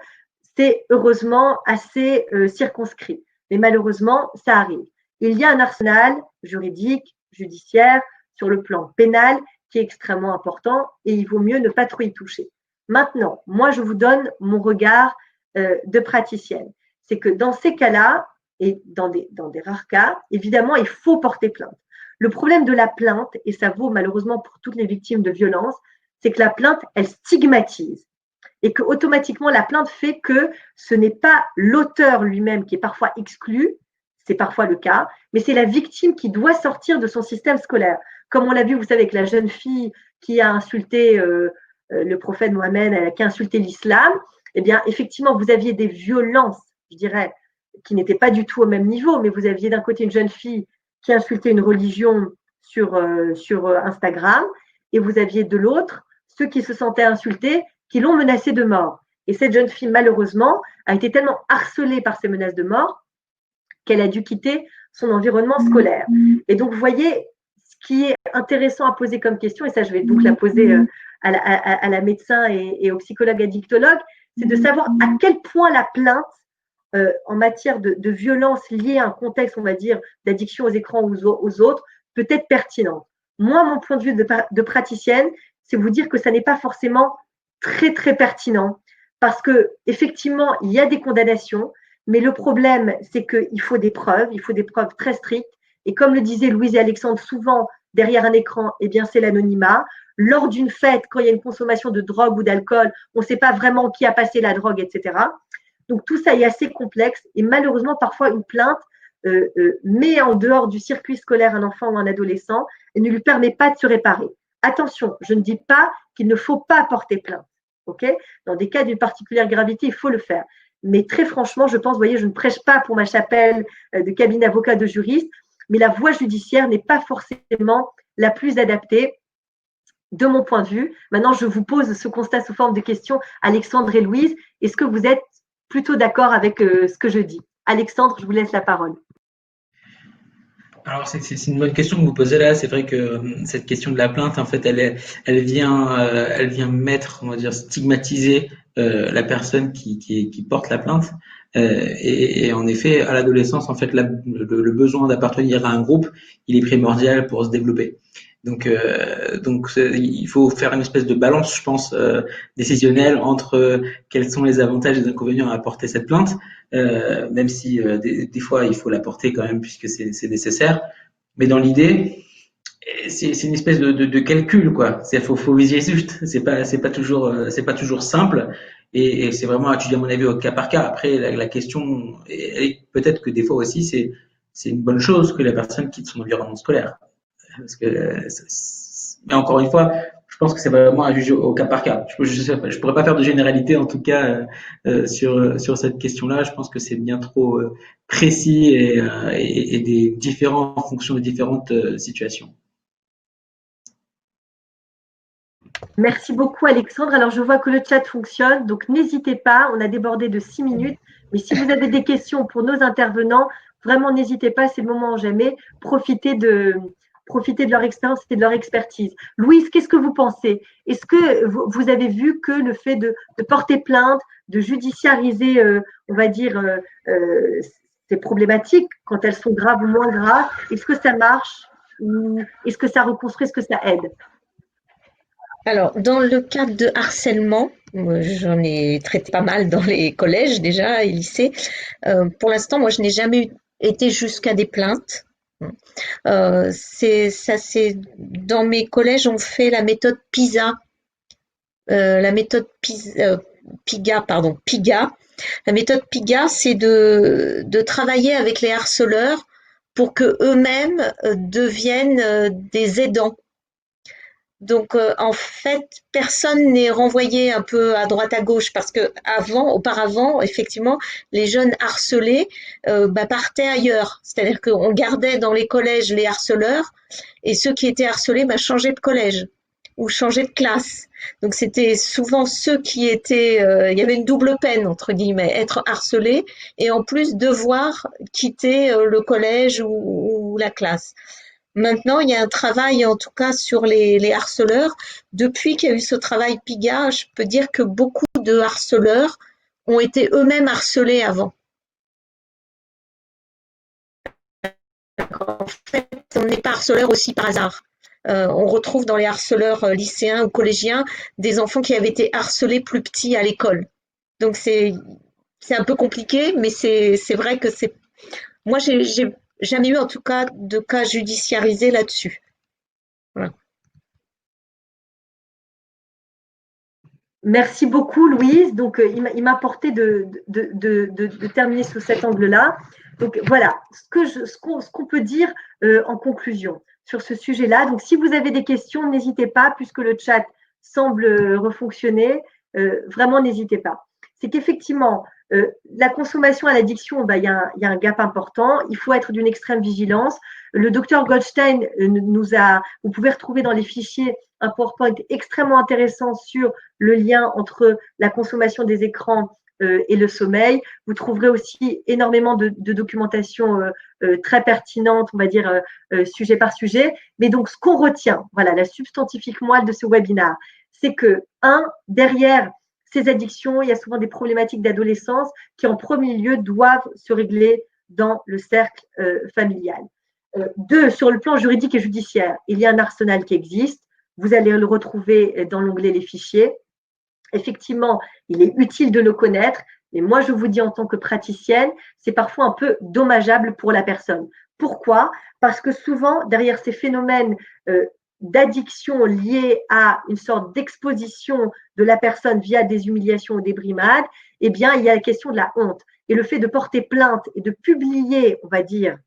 c'est heureusement assez circonscrit. Mais malheureusement, ça arrive. Il y a un arsenal juridique, judiciaire, sur le plan pénal, qui est extrêmement important et il vaut mieux ne pas trop y toucher. Maintenant, moi, je vous donne mon regard de praticienne. C'est que dans ces cas-là, et dans des rares cas, évidemment, il faut porter plainte. Le problème de la plainte, et ça vaut malheureusement pour toutes les victimes de violences, c'est que la plainte, elle stigmatise. Et que automatiquement, la plainte fait que ce n'est pas l'auteur lui-même qui est parfois exclu, c'est parfois le cas, mais c'est la victime qui doit sortir de son système scolaire. Comme on l'a vu, vous savez, avec la jeune fille qui a insulté le prophète Mohammed, qui a insulté l'islam, eh bien, effectivement, vous aviez des violences, je dirais, qui n'étaient pas du tout au même niveau, mais vous aviez d'un côté une jeune fille qui insultait une religion sur Instagram, et vous aviez de l'autre ceux qui se sentaient insultés, qui l'ont menacée de mort. Et cette jeune fille, malheureusement, a été tellement harcelée par ces menaces de mort qu'elle a dû quitter son environnement scolaire. Et donc, vous voyez, ce qui est intéressant à poser comme question, et ça, je vais donc la poser à la médecin et au psychologue addictologue, c'est de savoir à quel point la plainte en matière de violence liée à un contexte, on va dire, d'addiction aux écrans ou aux autres, peut être pertinente. Moi, mon point de vue de praticienne, c'est vous dire que ça n'est pas forcément très, très pertinent parce que effectivement, il y a des condamnations, mais le problème, c'est qu'il faut des preuves, il faut des preuves très strictes. Et comme le disaient Louise et Alexandre, souvent, derrière un écran, eh bien, c'est l'anonymat. Lors d'une fête, quand il y a une consommation de drogue ou d'alcool, on ne sait pas vraiment qui a passé la drogue, etc. Donc, tout ça est assez complexe et malheureusement, parfois, une plainte met en dehors du circuit scolaire un enfant ou un adolescent et ne lui permet pas de se réparer. Attention, je ne dis pas qu'il ne faut pas porter plainte. Okay, dans des cas d'une particulière gravité, il faut le faire. Mais très franchement, je pense, vous voyez, je ne prêche pas pour ma chapelle de cabinet d'avocat de juriste, mais la voie judiciaire n'est pas forcément la plus adaptée de mon point de vue. Maintenant, je vous pose ce constat sous forme de questions, Alexandre et Louise. Est-ce que vous êtes plutôt d'accord avec ce que je dis? Alexandre, je vous laisse la parole. Alors c'est une bonne question que vous posez là. C'est vrai que cette question de la plainte, en fait, elle vient mettre, on va dire, stigmatiser la personne qui porte la plainte. Et en effet, à l'adolescence, en fait, le besoin d'appartenir à un groupe, il est primordial pour se développer. Donc il faut faire une espèce de balance, je pense, décisionnelle entre quels sont les avantages et les inconvénients à apporter cette plainte, même si des fois il faut la porter quand même puisque c'est nécessaire. Mais dans l'idée, c'est une espèce de calcul, quoi. Faut viser juste. C'est pas toujours simple. Et c'est vraiment à étudier à mon avis au cas par cas. Après, la question, peut-être que des fois aussi, c'est une bonne chose que la personne quitte son environnement scolaire. Parce que, mais encore une fois, je pense que c'est vraiment à juger au cas par cas. Je pourrais pas faire de généralité en tout cas sur cette question-là. Je pense que c'est bien trop précis et des différents en fonction des différentes situations. Merci beaucoup Alexandre. Alors je vois que le chat fonctionne, donc n'hésitez pas, on a débordé de 6 minutes, mais si vous avez des questions pour nos intervenants, vraiment n'hésitez pas, c'est le moment ou jamais, profitez de profiter de leur expérience et de leur expertise. Louise, qu'est-ce que vous pensez? Est-ce que vous avez vu que le fait de porter plainte, de judiciariser, on va dire, ces problématiques, quand elles sont graves ou moins graves, est-ce que ça marche ou est-ce que ça reconstruit, est-ce que ça aide? Alors, dans le cadre de harcèlement, moi, j'en ai traité pas mal dans les collèges déjà et lycées. Pour l'instant, moi, je n'ai jamais été jusqu'à des plaintes. C'est dans mes collèges, on fait la méthode PISA, la méthode PIGA, pardon, PIGA. La méthode PIGA, c'est de travailler avec les harceleurs pour que eux-mêmes deviennent des aidants. Donc, en fait, personne n'est renvoyé un peu à droite à gauche parce que auparavant, effectivement, les jeunes harcelés partaient ailleurs. C'est-à-dire qu'on gardait dans les collèges les harceleurs et ceux qui étaient harcelés changeaient de collège ou changeaient de classe. Donc, c'était souvent ceux qui étaient… il y avait une double peine, entre guillemets, être harcelé et en plus devoir quitter le collège ou la classe. Maintenant, il y a un travail, en tout cas, sur les harceleurs. Depuis qu'il y a eu ce travail PIGA, je peux dire que beaucoup de harceleurs ont été eux-mêmes harcelés avant. En fait, on n'est pas harceleur aussi par hasard. On retrouve dans les harceleurs lycéens ou collégiens des enfants qui avaient été harcelés plus petits à l'école. Donc, c'est un peu compliqué, mais c'est vrai que c'est… Moi, j'ai jamais eu, en tout cas, de cas judiciarisés là-dessus. Voilà. Merci beaucoup, Louise. Donc, il m'a porté de terminer sous cet angle-là. Donc, voilà ce qu'on peut dire en conclusion sur ce sujet-là. Donc, si vous avez des questions, n'hésitez pas, puisque le chat semble refonctionner. Vraiment, n'hésitez pas. C'est qu'effectivement, la consommation à l'addiction, il y a un gap important. Il faut être d'une extrême vigilance. Le docteur Goldstein vous pouvez retrouver dans les fichiers un PowerPoint extrêmement intéressant sur le lien entre la consommation des écrans et le sommeil. Vous trouverez aussi énormément de documentation très pertinente, on va dire sujet par sujet. Mais donc, ce qu'on retient, voilà, la substantifique moelle de ce webinaire, c'est que, derrière ces addictions, il y a souvent des problématiques d'adolescence qui, en premier lieu, doivent se régler dans le cercle familial. 2, sur le plan juridique et judiciaire, il y a un arsenal qui existe. Vous allez le retrouver dans l'onglet « Les fichiers ». Effectivement, il est utile de le connaître, mais moi, je vous dis en tant que praticienne, c'est parfois un peu dommageable pour la personne. Pourquoi? Parce que souvent, derrière ces phénomènes d'addiction liée à une sorte d'exposition de la personne via des humiliations ou des brimades, eh bien, il y a la question de la honte. Et le fait de porter plainte et de publier, on va dire,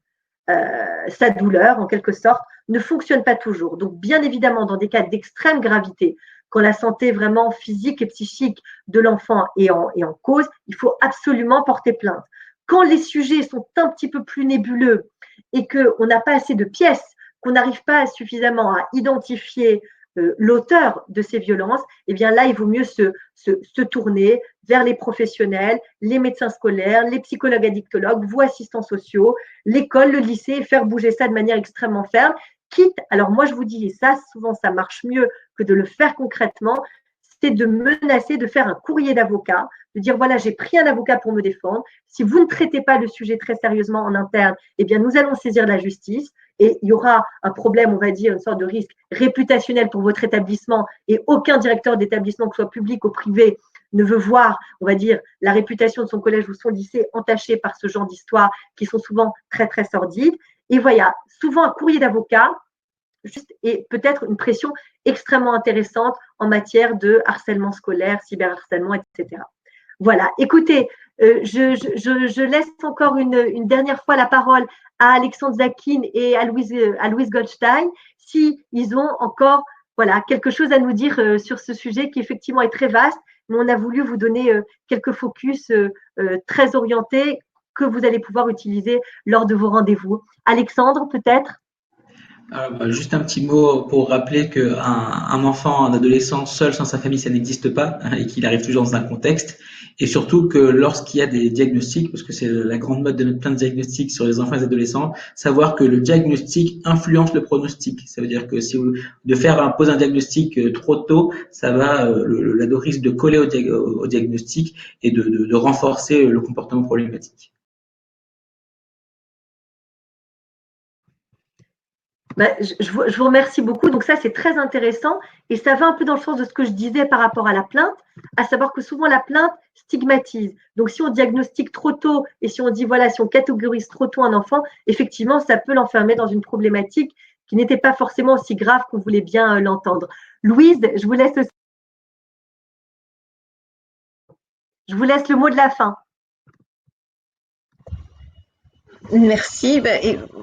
sa douleur, en quelque sorte, ne fonctionne pas toujours. Donc, bien évidemment, dans des cas d'extrême gravité, quand la santé vraiment physique et psychique de l'enfant est en cause, il faut absolument porter plainte. Quand les sujets sont un petit peu plus nébuleux et qu'on n'a pas assez de pièces, qu'on n'arrive pas suffisamment à identifier l'auteur de ces violences, eh bien là, il vaut mieux se tourner vers les professionnels, les médecins scolaires, les psychologues addictologues, vos assistants sociaux, l'école, le lycée, et faire bouger ça de manière extrêmement ferme. Quitte, alors moi je vous dis, et ça souvent ça marche mieux que de le faire concrètement, c'est de menacer, de faire un courrier d'avocat, de dire voilà, j'ai pris un avocat pour me défendre. Si vous ne traitez pas le sujet très sérieusement en interne, eh bien nous allons saisir la justice et il y aura un problème, on va dire, une sorte de risque réputationnel pour votre établissement et aucun directeur d'établissement, que ce soit public ou privé, ne veut voir, on va dire, la réputation de son collège ou son lycée entachée par ce genre d'histoires qui sont souvent très, très sordides. Et voilà, souvent un courrier d'avocat et peut-être une pression extrêmement intéressante en matière de harcèlement scolaire, cyberharcèlement, etc. Voilà, écoutez, je laisse encore une dernière fois la parole à Alexandre Zakin et à Louise Goldstein, s'ils ont encore quelque chose à nous dire sur ce sujet qui effectivement est très vaste, mais on a voulu vous donner quelques focus très orientés que vous allez pouvoir utiliser lors de vos rendez-vous. Alexandre, peut-être? Alors, juste un petit mot pour rappeler qu'un enfant, un adolescent seul sans sa famille, ça n'existe pas, hein, et qu'il arrive toujours dans un contexte. Et surtout que lorsqu'il y a des diagnostics, parce que c'est la grande mode de mettre plein de diagnostics sur les enfants et les adolescents, savoir que le diagnostic influence le pronostic. Ça veut dire que si vous de faire poser un diagnostic trop tôt, ça va le risque de coller au diagnostic et de renforcer le comportement problématique. Bah, je vous remercie beaucoup. Donc ça, c'est très intéressant et ça va un peu dans le sens de ce que je disais par rapport à la plainte, à savoir que souvent la plainte stigmatise. Donc si on diagnostique trop tôt et si on dit, voilà, si on catégorise trop tôt un enfant, effectivement, ça peut l'enfermer dans une problématique qui n'était pas forcément aussi grave qu'on voulait bien l'entendre. Louise, je vous laisse le mot de la fin. Merci.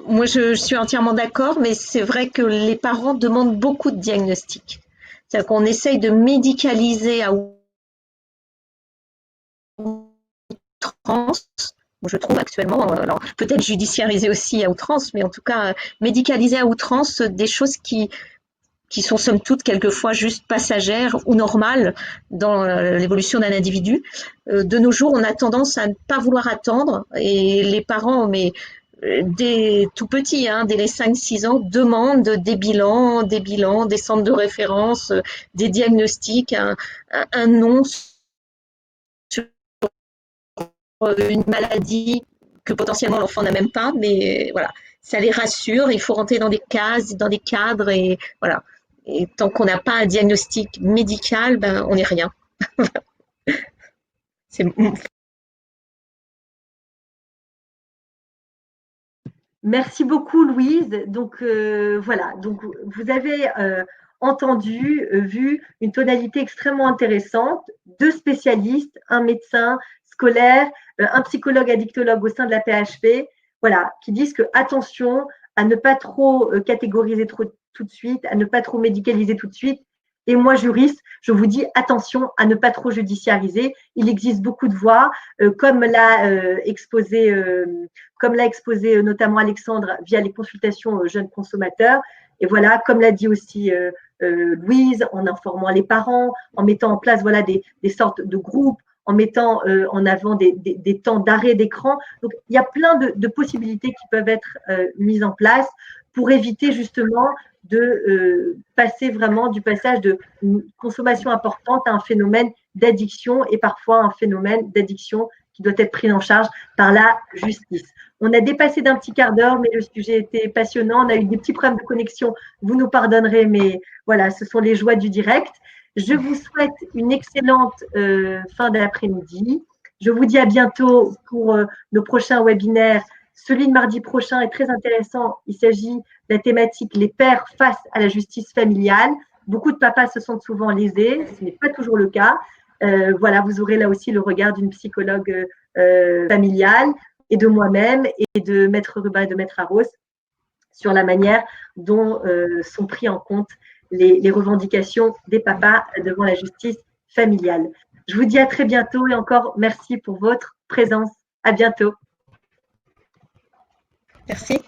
Moi, je suis entièrement d'accord, mais c'est vrai que les parents demandent beaucoup de diagnostics. C'est-à-dire qu'on essaye de médicaliser à outrance. Je trouve actuellement, alors peut-être judiciariser aussi à outrance, mais en tout cas médicaliser à outrance des choses qui sont somme toute quelquefois juste passagères ou normales dans l'évolution d'un individu. De nos jours, on a tendance à ne pas vouloir attendre et les parents, mais dès tout petits, hein, dès les 5-6 ans, demandent des bilans, des centres de référence, des diagnostics, un nom sur une maladie que potentiellement l'enfant n'a même pas, mais voilà, ça les rassure, il faut rentrer dans des cases, dans des cadres et voilà. Et tant qu'on n'a pas un diagnostic médical, ben, on n'est rien. C'est... Merci beaucoup, Louise. Donc, voilà. Donc, vous avez entendu, vu une tonalité extrêmement intéressante, deux spécialistes, un médecin scolaire, un psychologue addictologue au sein de la PHP, voilà, qui disent que attention à ne pas trop catégoriser tout de suite, à ne pas trop médicaliser tout de suite. Et moi, juriste, je vous dis attention à ne pas trop judiciariser. Il existe beaucoup de voies, comme l'a exposé notamment Alexandre via les consultations jeunes consommateurs. Et voilà, comme l'a dit aussi Louise, en informant les parents, en mettant en place voilà, des sortes de groupes, en mettant en avant des temps d'arrêt d'écran. Donc, il y a plein de possibilités qui peuvent être mises en place pour éviter justement de passer vraiment du passage de consommation importante à un phénomène d'addiction et parfois un phénomène d'addiction qui doit être pris en charge par la justice. On a dépassé d'un petit quart d'heure, mais le sujet était passionnant. On a eu des petits problèmes de connexion. Vous nous pardonnerez, mais voilà, ce sont les joies du direct. Je vous souhaite une excellente fin d'après-midi. Je vous dis à bientôt pour nos prochains webinaires. Celui de mardi prochain est très intéressant. Il s'agit de la thématique les pères face à la justice familiale. Beaucoup de papas se sentent souvent lésés. Ce n'est pas toujours le cas. Voilà, vous aurez là aussi le regard d'une psychologue familiale et de moi-même et de Maître Rubin et de Maître Arros sur la manière dont sont pris en compte les revendications des papas devant la justice familiale. Je vous dis à très bientôt et encore merci pour votre présence. À bientôt. Merci.